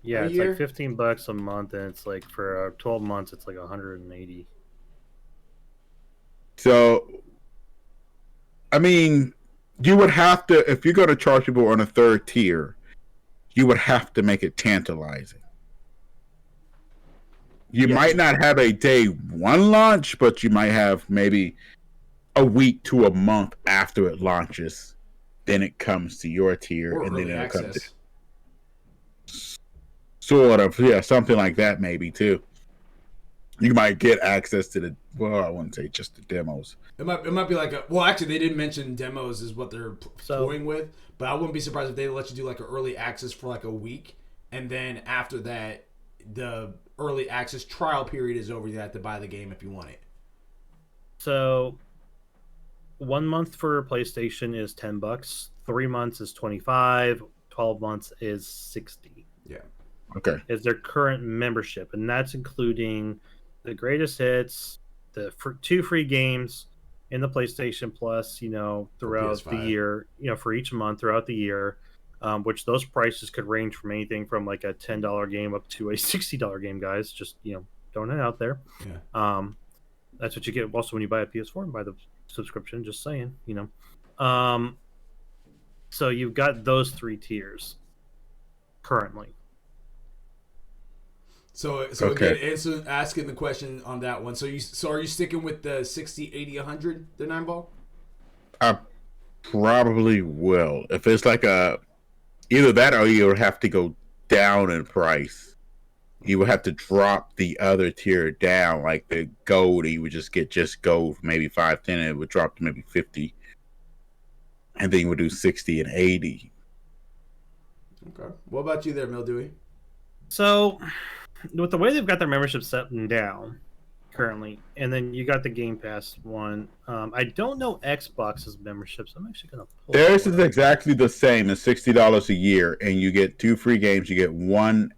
Yeah, it's like $15 a month, and it's like for 12 months, it's like 180. So, I mean, you would have to, if you're going to charge people on a 3rd tier, you would have to make it tantalizing. You might not have a day 1 launch, but you might have maybe a week to a month after it launches. Then it comes to your tier, and then it'll come to sort of, something like that maybe too. You might get access to the, I wouldn't say just the demos. It might be like actually they didn't mention demos is what they're toying with, but I wouldn't be surprised if they let you do like an early access for like a week, and then after that, the early access trial period is over. You have to buy the game if you want it. So 1 month for PlayStation is $10. 3 months is $25. 12 months is $60. Yeah. Okay. Is their current membership, and that's including the greatest hits, the 2 free games in the PlayStation Plus, throughout the year, for each month throughout the year. which those prices could range from anything from like a $10 game up to a $60 game, guys. Just throwing it out there. Yeah. That's what you get also when you buy a PS4 and buy the subscription. Just saying, So you've got those 3 tiers currently. So Okay. again, asking the question on that one. So are you sticking with the 60, 80, 100, the 9-ball? I probably will. If it's like either that or you would have to go down in price. You would have to drop the other tier down, like the gold. You would just get gold for maybe $5, $10, and it would drop to maybe $50, and then you would do 60 and 80. Okay. What about you there, Mildewey? So, with the way they've got their membership set down currently, and then you got the Game Pass one. I don't know Xbox's memberships. I'm actually gonna pull Theirs is exactly the same. It's $60 a year, and you get 2 free games. You get 1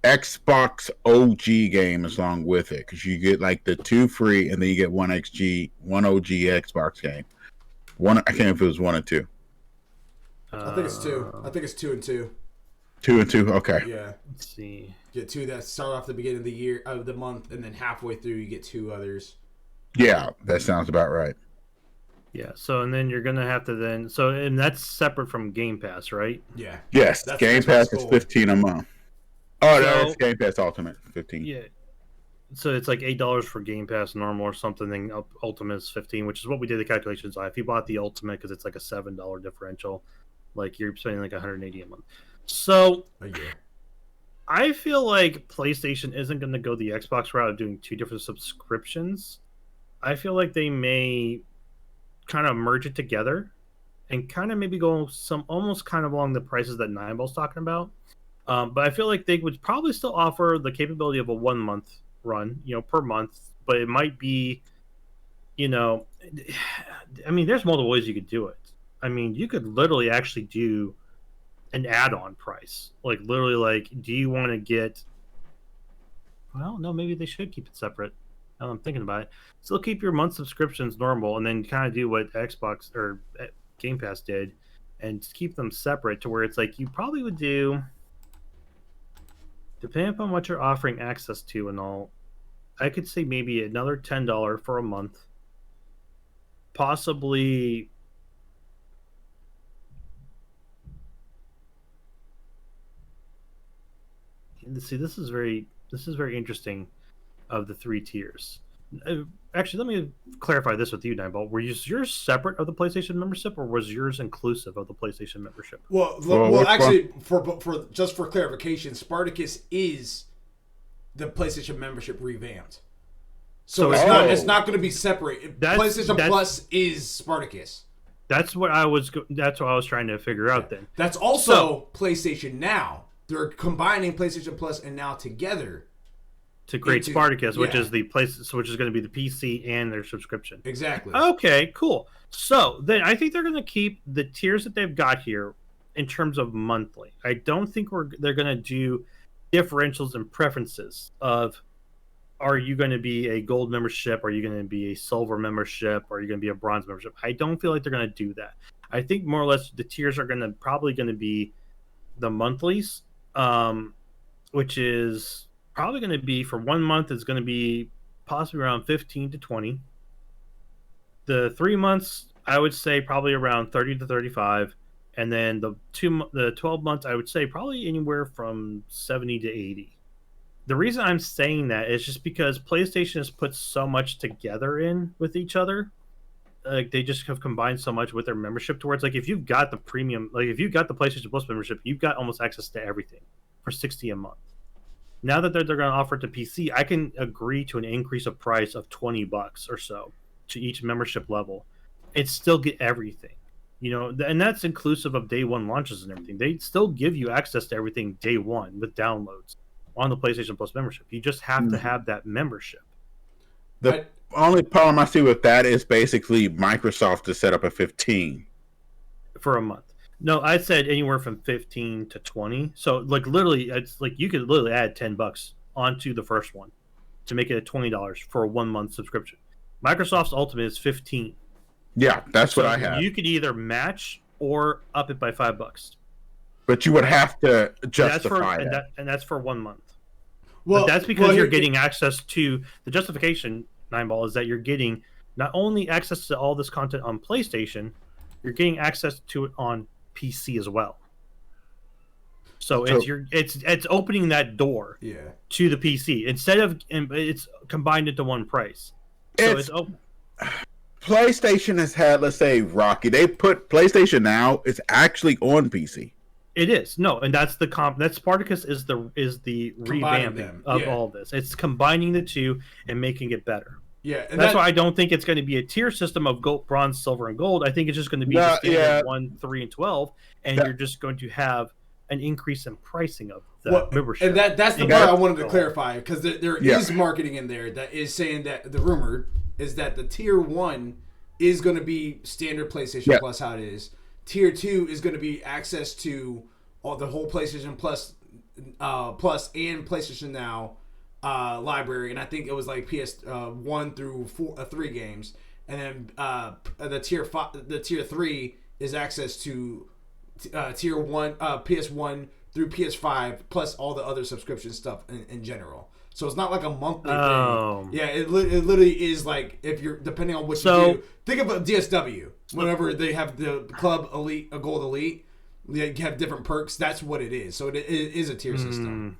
Xbox OG game along with it, because you get like the 2 free, and then you get 1 OG Xbox game. I can't remember if it was 1 or 2. I think it's 2. I think it's 2 and 2. 2 and 2. Okay. Yeah. Let's see. Get 2 that start off the beginning of the year, of the month, and then halfway through you get 2 others. Yeah, that sounds about right. Yeah. So and then you're gonna have to and that's separate from Game Pass, right? Yeah. Yes, That's Game Pass is $15 a month. Oh, that's Game Pass Ultimate, 15. Yeah. So it's like $8 for Game Pass normal or something. Then Ultimate is 15, which is what we did the calculations on. If you bought the Ultimate, because it's like a $7 differential, like you're spending like 180 a month. So A year. I feel like PlayStation isn't going to go the Xbox route of doing 2 different subscriptions. I feel like they may kind of merge it together and kind of maybe go almost kind of along the prices that 9ball's talking about. But I feel like they would probably still offer the capability of a 1-month run, per month. But it might be, I mean, there's multiple ways you could do it. I mean, you could literally actually do an add-on price. Like, literally, like, do you want to get... Well, no, maybe they should keep it separate. Now I'm thinking about it. Still keep your month subscriptions normal, and then kind of do what Xbox or Game Pass did, and keep them separate to where it's like you probably would do... Depending upon what you're offering access to and all, I could say maybe another $10 for a month. Possibly... See, this is very interesting of the 3 tiers. Actually, let me clarify this with you, Nineball. Were yours separate of the PlayStation membership, or was yours inclusive of the PlayStation membership? Well, actually, for just for clarification, Spartacus is the PlayStation membership revamped. So it's not going to be separate. PlayStation Plus is Spartacus. That's what I was trying to figure out. Then that's also PlayStation Now. They're combining PlayStation Plus and Now together to create Spartacus, which is which is going to be the PC and their subscription. Exactly. Okay, cool. So then I think they're going to keep the tiers that they've got here in terms of monthly. I don't think they're going to do differentials and preferences of, are you going to be a gold membership? Are you going to be a silver membership? Are you going to be a bronze membership? I don't feel like they're going to do that. I think more or less the tiers are probably going to be the monthlies, which is probably going to be for 1 month is going to be possibly around 15 to 20. The 3 months, I would say probably around 30 to 35. And then the 12 months, I would say probably anywhere from 70 to 80. The reason I'm saying that is just because PlayStation has put so much together in with each other. Like, they just have combined so much with their membership towards, like, if you've got the premium, like if you've got the PlayStation Plus membership, you've got almost access to everything for $60 a month. Now that they're going to offer it to PC, I can agree to an increase of price of $20 or so to each membership level and still get everything. And that's inclusive of day one launches and everything. They still give you access to everything day one with downloads on the PlayStation Plus membership. You just have to have that membership. The only problem I see with that is basically Microsoft to set up a 15 for a month. No, I said anywhere from 15 to 20. So, like, literally, it's like you could literally add $10 onto the first one to make it $20 for a 1 month subscription. Microsoft's Ultimate is 15. Yeah, that's what I have. You could either match or up it by $5. but you would have to That's justify for, that. and that's for 1 month. Well, But that's because you're here- getting access to the justification. Nine Ball is that you're getting not only access to all this content on PlayStation, you're getting access to it on PC as well. So it's opening that door to the PC instead of it's combined into one price. So it's open. PlayStation has had, let's say, Rocky. They put PlayStation Now. It's actually on PC. It is no, and that's the That Spartacus is the Combining revamping them. of all this. It's combining the two and making it better. Yeah, and that's why I don't think it's going to be a tier system of gold, bronze, silver, and gold. I think it's just going to be the standard 1, 3, and 12, and you're just going to have an increase in pricing of the membership. And that's the part I wanted to clarify, because there is marketing in there that is saying that the rumor is that the tier 1 is going to be standard PlayStation Plus, how it is. Tier 2 is going to be access to all the whole PlayStation Plus and PlayStation Now library, and I think it was like PS 1 through 3 games, and then the tier 3 is access to tier 1 PS1 through PS5 plus all the other subscription stuff in general. So it's not like a monthly thing. Yeah, it literally is like, if you're depending on what you do. Think of a DSW. Whenever they have the Club Elite, a Gold Elite, they have different perks. That's what it is. So it is a tier system.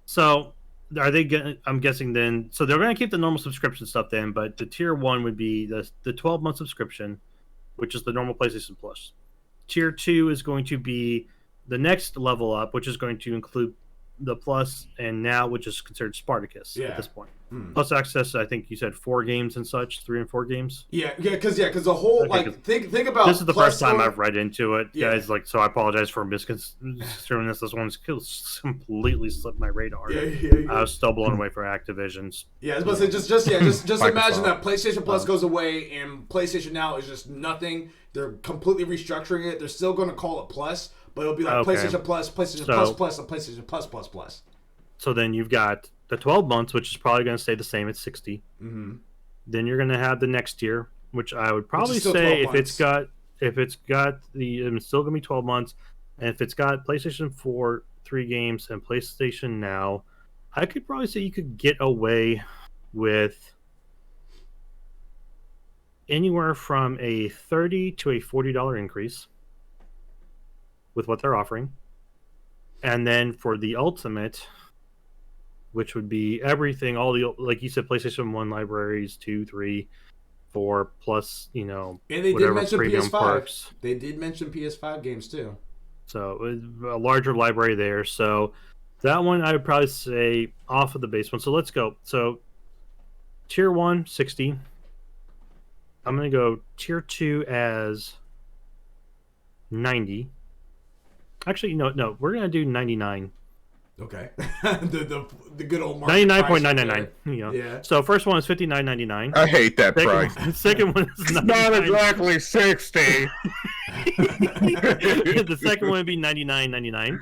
So are they? I'm guessing then. So they're going to keep the normal subscription stuff then, but the tier 1 would be the 12-month subscription, which is the normal PlayStation Plus. Tier 2 is going to be the next level up, which is going to include the Plus and Now, which is considered Spartacus at this point. Plus access, I think you said 4 games and such, 3 and 4 games. Because the whole think about this is the first time I've read into it, guys. Like, so I apologize for misconstruing this. This one's completely slipped my radar. I was still blown away for Activision's. Yeah, I was about to say just imagine that PlayStation Plus goes away and PlayStation Now is just nothing. They're completely restructuring it. They're still going to call it Plus, but it'll be like PlayStation Plus, PlayStation Plus Plus, and PlayStation Plus Plus Plus. So then you've got the 12 months, which is probably going to stay the same at 60. Mm-hmm. Then you're going to have the next tier, which I would probably say if it's got it's still going to be 12 months, and if it's got PlayStation 4 3 games and PlayStation Now, I could probably say you could get away with anywhere from a $30 to a $40 increase with what they're offering. And then for the ultimate, which would be everything, all the, like you said, PlayStation 1 libraries, 2, 3, 4, plus, and they did mention PS5. Perks. They did mention PS5 games too. So a larger library there. So that one I would probably say off of the base one. So let's go. So tier 1, 60. I'm going to go tier 2 as 90. Actually, no, we're going to do 99. Okay. the good old market 99.999. Yeah. So first one is $59.99. I hate that price. Second one is not exactly 60. The second one would be $99.99.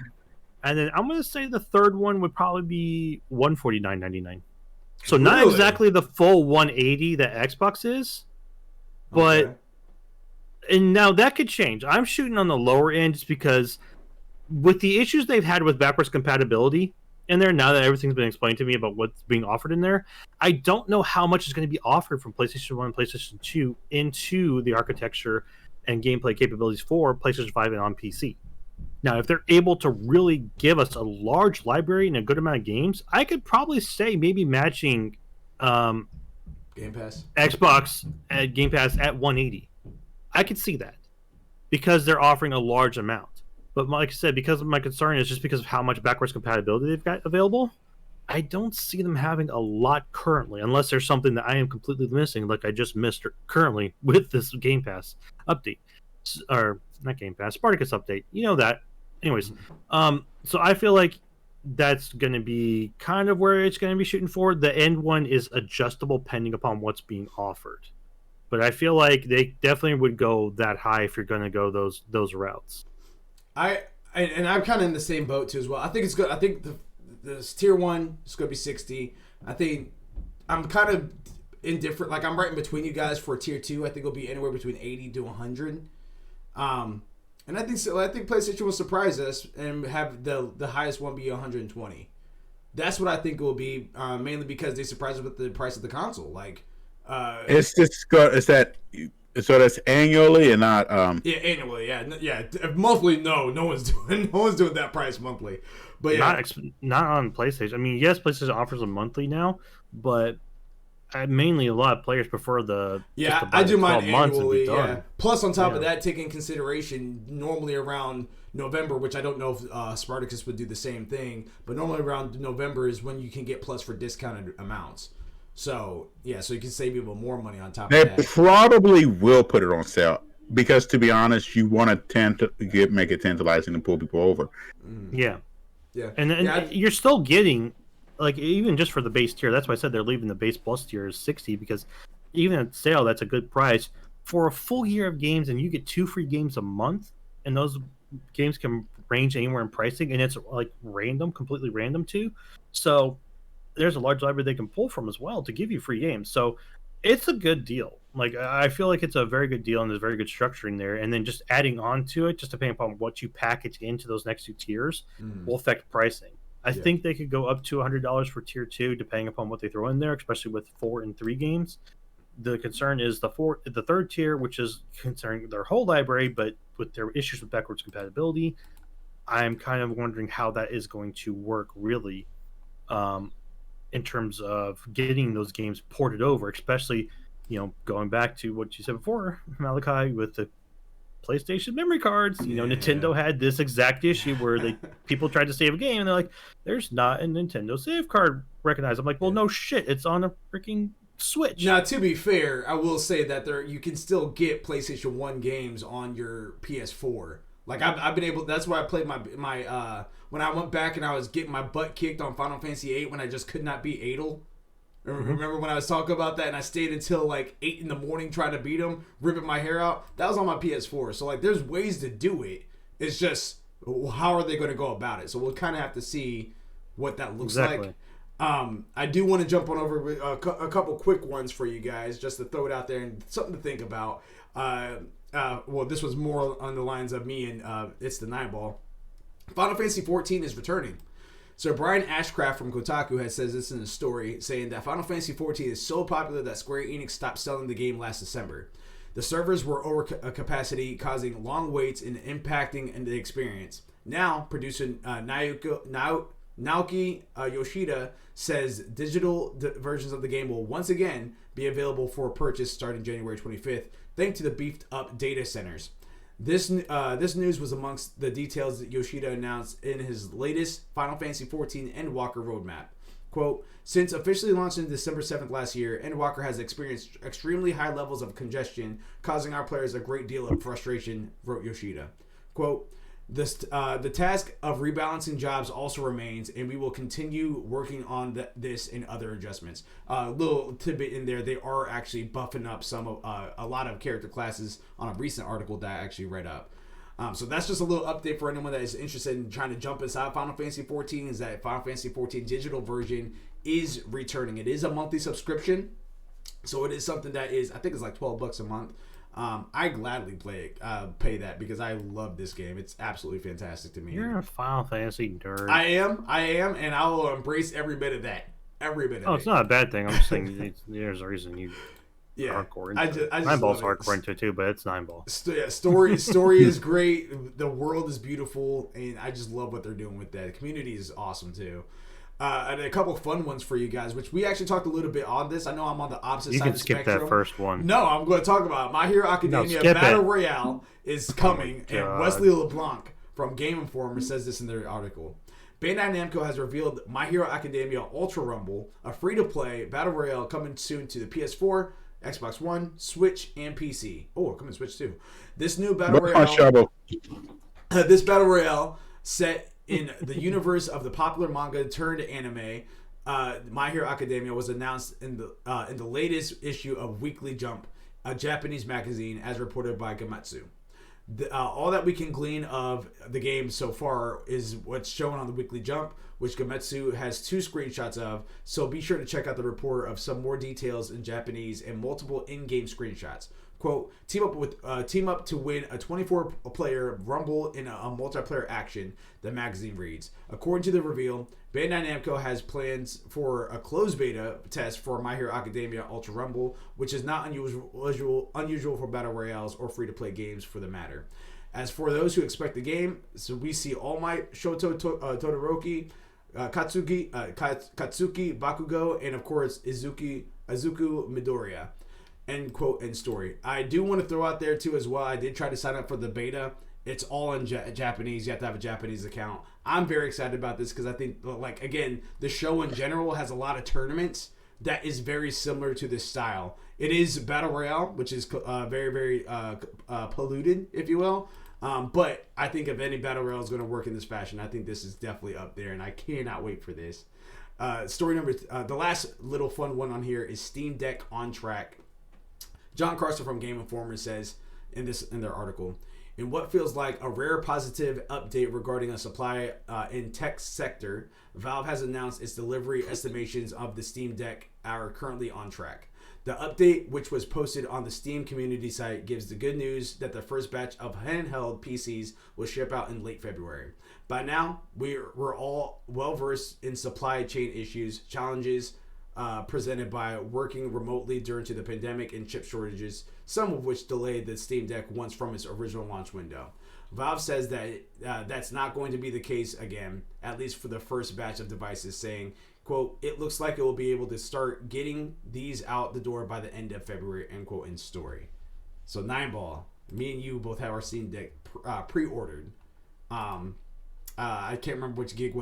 And then I'm going to say the third one would probably be $149.99. So not exactly the full 180 that Xbox is, but and now that could change. I'm shooting on the lower end just because with the issues they've had with backwards compatibility in there, now that everything's been explained to me about what's being offered in there, I don't know how much is going to be offered from PlayStation 1 and PlayStation 2 into the architecture and gameplay capabilities for PlayStation 5 and on PC. Now, if they're able to really give us a large library and a good amount of games, I could probably say maybe matching Game Pass, Xbox at Game Pass at 180. I could see that because they're offering a large amount. But like I said, because of my concern is just because of how much backwards compatibility they've got available, I don't see them having a lot currently, unless there's something that I am completely missing, like I just missed currently with this Game Pass update. Or, not Game Pass, Spartacus update. You know that. Anyways, so I feel like that's going to be kind of where it's going to be shooting for. The end one is adjustable pending upon what's being offered. But I feel like they definitely would go that high if you're going to go those routes. I'm kind of in the same boat too as well. I think it's good. I think the tier 1 is going to be 60. I think I'm kind of indifferent. Like I'm right in between you guys for tier 2. I think it'll be anywhere between 80 to 100. And I think so. I think PlayStation will surprise us and have the highest one be 120. That's what I think it will be, mainly because they surprised us with the price of the console. Like, it's just it's that so that's annually and not yeah, annually, yeah. Monthly, no one's doing that price monthly. But yeah, not on PlayStation. I mean, yes, PlayStation offers a monthly now, but mainly a lot of players prefer I do mine annually. Yeah. Yeah. Plus, on top of that, take in consideration normally around November, which I don't know if Spartacus would do the same thing, but normally around November is when you can get plus for discounted amounts. So yeah, so you can save even more money on top of that. They probably will put it on sale because, to be honest, you want to tend to make it tantalizing and pull people over. Yeah. Yeah, and you're still getting, like, even just for the base tier. That's why I said they're leaving the base plus tier is 60, because even at sale, that's a good price for a full year of games, and you get 2 free games a month, and those games can range anywhere in pricing, and it's like completely random too. So there's a large library they can pull from as well to give you free games. So it's a good deal. Like, I feel like it's a very good deal, and there's very good structuring there. And then just adding on to it, just depending upon what you package into those next 2 tiers, will affect pricing. I think they could go up to $100 for tier 2, depending upon what they throw in there, especially with 4 and 3 games. The concern is the 3rd tier, which is concerning their whole library, but with their issues with backwards compatibility, I'm kind of wondering how that is going to work really, in terms of getting those games ported over, especially, going back to what you said before, Malachi, with the PlayStation memory cards. Nintendo had this exact issue where people tried to save a game and they're like, there's not a Nintendo save card recognized. I'm like, well, no shit, it's on a freaking Switch. Now, to be fair, I will say that you can still get PlayStation 1 games on your PS4. Like, I've been able. That's why I played my when I went back and I was getting my butt kicked on Final Fantasy VIII when I just could not beat Adel. Remember when I was talking about that and I stayed until like 8 in the morning trying to beat him, ripping my hair out? That was on my PS4. So, like, there's ways to do it. It's just, how are they going to go about it? So we'll kind of have to see what that looks like. I do want to jump on over a couple quick ones for you guys, just to throw it out there and something to think about. Well, this was more on the lines of me and It's the Nine Ball. Final Fantasy XIV is returning. So Brian Ashcraft from Kotaku has says this in a story, saying that Final Fantasy XIV is so popular that Square Enix stopped selling the game last December. The servers were over capacity, causing long waits and impacting the experience. Now, producer Naoki Yoshida says digital versions of the game will once again be available for purchase starting January 25th, thanks to the beefed up data centers. This news was amongst the details that Yoshida announced in his latest Final Fantasy XIV Endwalker roadmap. Quote, since officially launching December 7th last year, Endwalker has experienced extremely high levels of congestion, causing our players a great deal of frustration, wrote Yoshida. Quote, the task of rebalancing jobs also remains, and we will continue working on this and other adjustments. Little tidbit in there, they are actually buffing up a lot of character classes on a recent article that I actually read up. So that's just a little update for anyone that is interested in trying to jump inside Final Fantasy XIV, is that Final Fantasy XIV digital version is returning. It is a monthly subscription, so it is something that is, I think it's like $12 a month. I gladly pay that because I love this game. It's absolutely fantastic to me. You're a Final Fantasy nerd. I am, and I will embrace every bit of that. Every bit of it. Oh, it's not a bad thing. I'm just saying there's a reason you hardcore into it. Nine Ball's hardcore into it too, but it's Nine Ball. Story is great. The world is beautiful, and I just love what they're doing with that. The community is awesome too. And a couple fun ones for you guys, which we actually talked a little bit on this. I know I'm on the opposite side of the spectrum. You can skip that first one. No, I'm going to talk about it. My Hero Academia Battle Royale is coming, and Wesley LeBlanc from Game Informer says this in their article. Bandai Namco has revealed My Hero Academia Ultra Rumble, a free-to-play Battle Royale coming soon to the PS4, Xbox One, Switch, and PC. Oh, coming to Switch too. This new Battle Royale set in the universe of the popular manga turned anime, My Hero Academia was announced in the latest issue of Weekly Jump, a Japanese magazine, as reported by Gamatsu. All that we can glean of the game so far is what's shown on the Weekly Jump, which Gamatsu has 2 screenshots of, so be sure to check out the report of some more details in Japanese and multiple in-game screenshots. quote, team up to win a 24-player Rumble in a multiplayer action, the magazine reads. According to the reveal, Bandai Namco has plans for a closed beta test for My Hero Academia Ultra Rumble, which is not unusual for battle royales or free-to-play games for the matter. As for those who expect the game, so we see All Might, Shoto Todoroki, Katsuki Bakugo, and of course Izuku Midoriya. End quote, end story. I do want to throw out there too as well, I did try to sign up for the beta. It's all in Japanese. You have to have a Japanese account. I'm very excited about this because I think, like, again, the show in general has a lot of tournaments that is very similar to this style. It is Battle Royale, which is very, very polluted, if you will. But I think if any Battle Royale is going to work in this fashion, I think this is definitely up there, and I cannot wait for this. Story number, the last little fun one on here is Steam Deck on track. John Carson from Game Informer says in their article, in what feels like a rare positive update regarding a supply in tech sector, Valve has announced its delivery estimations of the Steam Deck are currently on track. The update, which was posted on the Steam community site, gives the good news that the first batch of handheld PCs will ship out in late February. By now, we're all well versed in supply chain issues, challenges presented by working remotely during the pandemic and chip shortages, some of which delayed the Steam Deck once from its original launch window. Valve says that that's not going to be the case again, at least for the first batch of devices, saying, quote, it looks like it will be able to start getting these out the door by the end of February, end quote, in story. So Nineball, me and you both have our Steam Deck pre-ordered. I can't remember which gig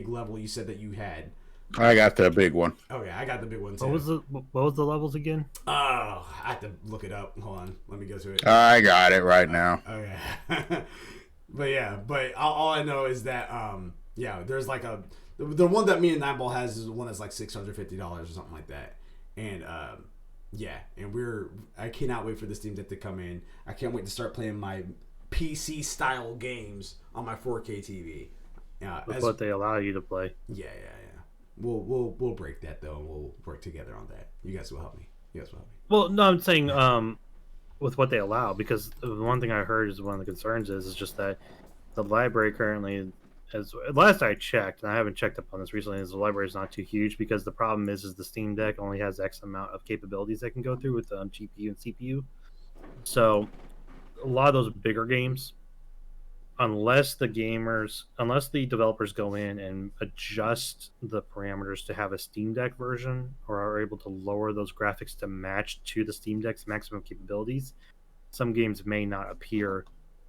level you said that you had. I got the big one. Okay, I got the big one too. What was the levels again? Oh, I have to look it up. Hold on, let me go to it. I got it right now. Okay, but all I know is that there's like the one that me and Nineball has is the one that's like $650 or something like that, and I cannot wait for this Steam Deck to come in. I can't wait to start playing my PC style games on my 4K TV. That's what they allow you to play. Yeah. We'll break that though, and we'll work together on that. You guys will help me. Well, no, I'm saying with what they allow, because the one thing I heard is one of the concerns is just that the library currently, as last I checked, and I haven't checked up on this recently, is the library is not too huge, because the problem is the Steam Deck only has X amount of capabilities that can go through with GPU and CPU. So a lot of those bigger games, unless the developers go in and adjust the parameters to have a Steam Deck version, or are able to lower those graphics to match to the Steam Deck's maximum capabilities, some games may not appear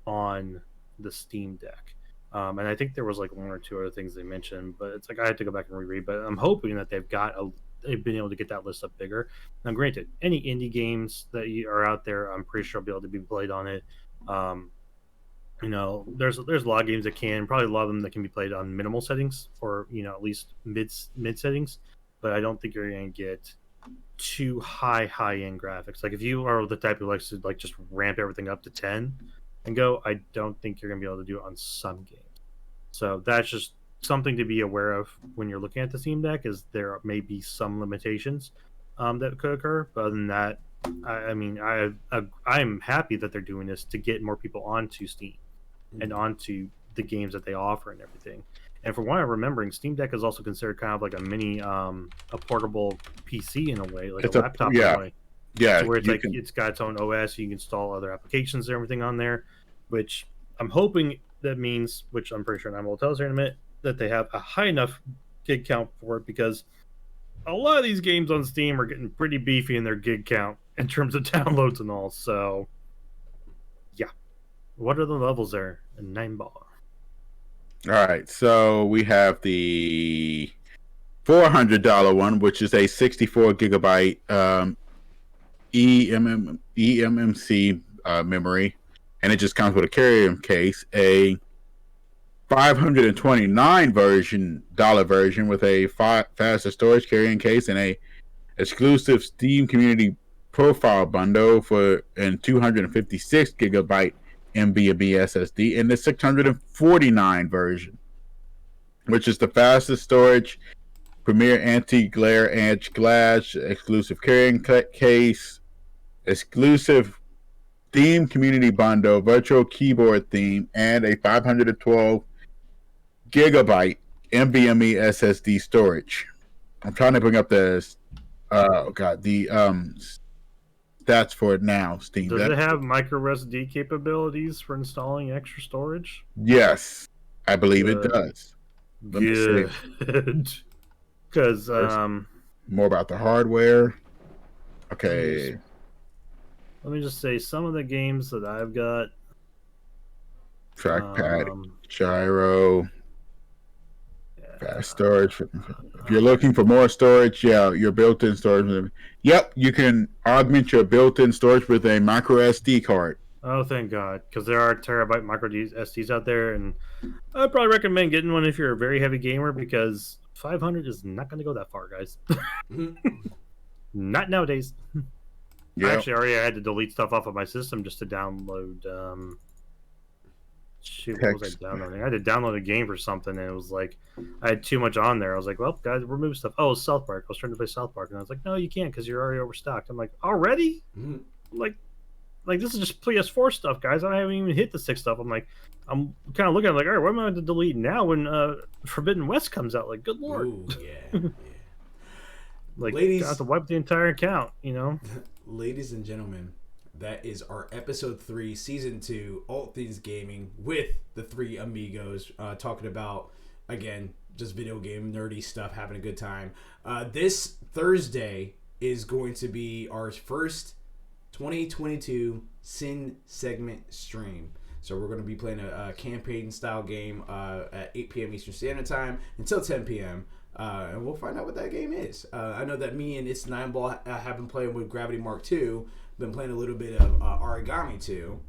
on the Steam Deck. And I think there was like one or two other things they mentioned, but it's like I had to go back and reread. But I'm hoping that they've been able to get that list up bigger. Now, granted, any indie games that are out there, I'm pretty sure will be able to be played on it. There's a lot of games that can, probably a lot of them that can be played on minimal settings, or at least mid settings. But I don't think you're going to get too high end graphics. Like if you are the type who likes to like just ramp everything up to 10 and go, I don't think you're going to be able to do it on some games. So that's just something to be aware of when you're looking at the Steam Deck, is there may be some limitations that could occur. But other than that, I'm happy that they're doing this to get more people onto Steam and onto the games that they offer and everything. And from what I'm remembering, Steam Deck is also considered kind of like a mini, a portable PC in a way, like a laptop in a way. Yeah, So where it's like it's got its own OS, you can install other applications and everything on there, which I'm hoping that means, which I'm pretty sure I will tell us here in a minute, that they have a high enough gig count for it, because a lot of these games on Steam are getting pretty beefy in their gig count in terms of downloads and all. So, yeah. What are the levels there in Nineball? All right, so we have the $400 one, which is a 64 gigabyte eMMC memory, and it just comes with a carrier case. A $529 version with a faster storage carrying case and a exclusive Steam community profile bundle and 256 gigabyte MB SSD, and the $649 version, which is the fastest storage, premier anti-glare edge glass, exclusive carrying case, exclusive theme community bundle, virtual keyboard theme, and a 512 gigabyte NVMe SSD storage. I'm trying to bring up the stats for it now. Steam. Does it have micro SD capabilities for installing extra storage? Yes, I believe it does. Let me see. Good. Because more about the hardware. Okay. Let me just say some of the games that I've got. Trackpad, gyro, fast storage. If you're looking for more storage, your built-in storage. Yep, you can augment your built-in storage with a micro SD card. Oh, thank God, because there are terabyte micro SDs out there, and I'd probably recommend getting one if you're a very heavy gamer, because 500 is not going to go that far, guys. Not nowadays. Yep. I actually already had to delete stuff off of my system just to download. What was I downloading? I had to download a game for something, and it was like I had too much on there. I was like, "Well, guys, remove stuff." Oh, South Park. I was trying to play South Park, and I was like, "No, you can't because you're already overstocked." I'm like, "Already?" Mm-hmm. Like this is just PS4 stuff, guys. I haven't even hit the 6 stuff. I'm kind of looking at it like, all right, what am I going to delete now when Forbidden West comes out? Like, good lord. Ooh, yeah. Like, ladies, I have to wipe the entire account, you know? Ladies and gentlemen, that is our episode 3, season 2, ALWT Things Gaming with the 3 amigos talking about, again, just video game nerdy stuff, having a good time. This Thursday is going to be our first 2022 Sin segment stream. So we're going to be playing a campaign style game at 8 p.m. Eastern Standard Time until 10 p.m. And we'll find out what that game is. I know that me and It's 9Ball have been playing with Gravity Mark II. Been playing a little bit of Origami 2.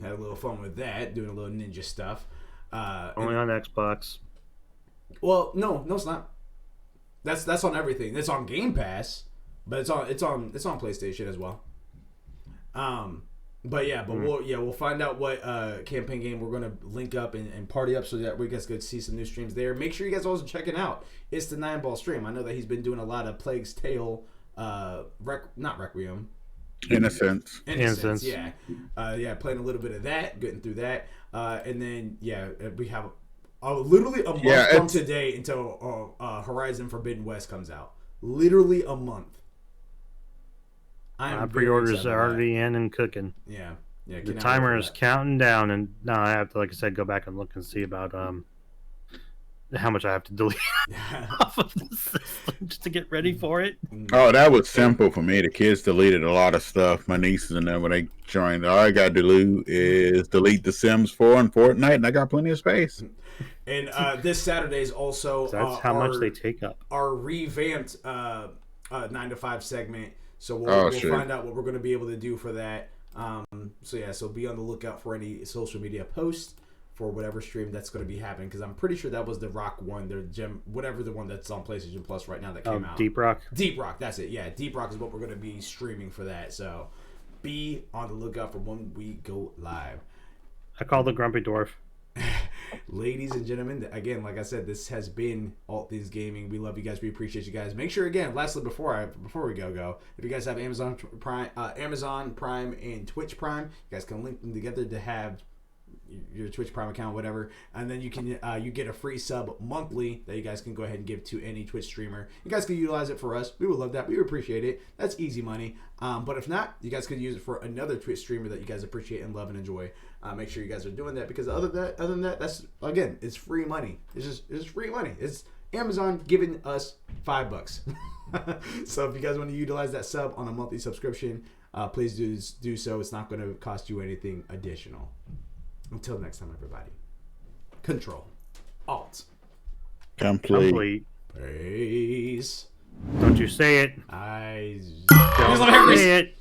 Had a little fun with that, doing a little ninja stuff. Only on Xbox. Well, no, it's not. That's on everything. It's on Game Pass, but it's on PlayStation as well. We'll find out what campaign game we're gonna link up and party up so that we guys could see some new streams there. Make sure you guys also check it out. It's the 9Ball stream. I know that he's been doing a lot of Plague's Tale, not Requiem. Innocence. Yeah. Playing a little bit of that, getting through that, and then we have literally a month from today until Horizon Forbidden West comes out. Literally a month. My pre-orders are already in and cooking. Yeah. The timer is counting down, and now I have to, like I said, go back and look and see about how much I have to delete off of the system just to get ready for it. Oh, that was simple for me. The kids deleted a lot of stuff. My nieces and them, when they joined, all I got to do is delete The Sims 4 and Fortnite, and I got plenty of space. And this Saturday is also that's how much they take up. Our revamped 9 to 5 segment. So we'll find out what we're going to be able to do for that. So be on the lookout for any social media posts for whatever stream that's going to be happening, because I'm pretty sure that was the Rock one, whatever the one that's on PlayStation Plus right now that came out. Deep Rock? Deep Rock, that's it. Yeah, Deep Rock is what we're going to be streaming for that. So be on the lookout for when we go live. I call the Grumpy Dwarf. Ladies and gentlemen, again, like I said, this has been ALWT Things Gaming. We love you guys. We appreciate you guys. Make sure, again, lastly, before we go, if you guys have Amazon Prime and Twitch Prime, you guys can link them together to have your Twitch Prime account, whatever, and then you can you get a free sub monthly that you guys can go ahead and give to any Twitch streamer. You guys can utilize it for us. We would love that. We would appreciate it. That's easy money. But if not, you guys could use it for another Twitch streamer that you guys appreciate and love and enjoy. Make sure you guys are doing that, because other than that, that's, again, it's free money. It's free money. It's Amazon giving us $5. So if you guys want to utilize that sub on a monthly subscription, please do so. It's not going to cost you anything additional. Until next time, everybody. Control. Alt. Complete. Peace. Don't you say it. I don't say it.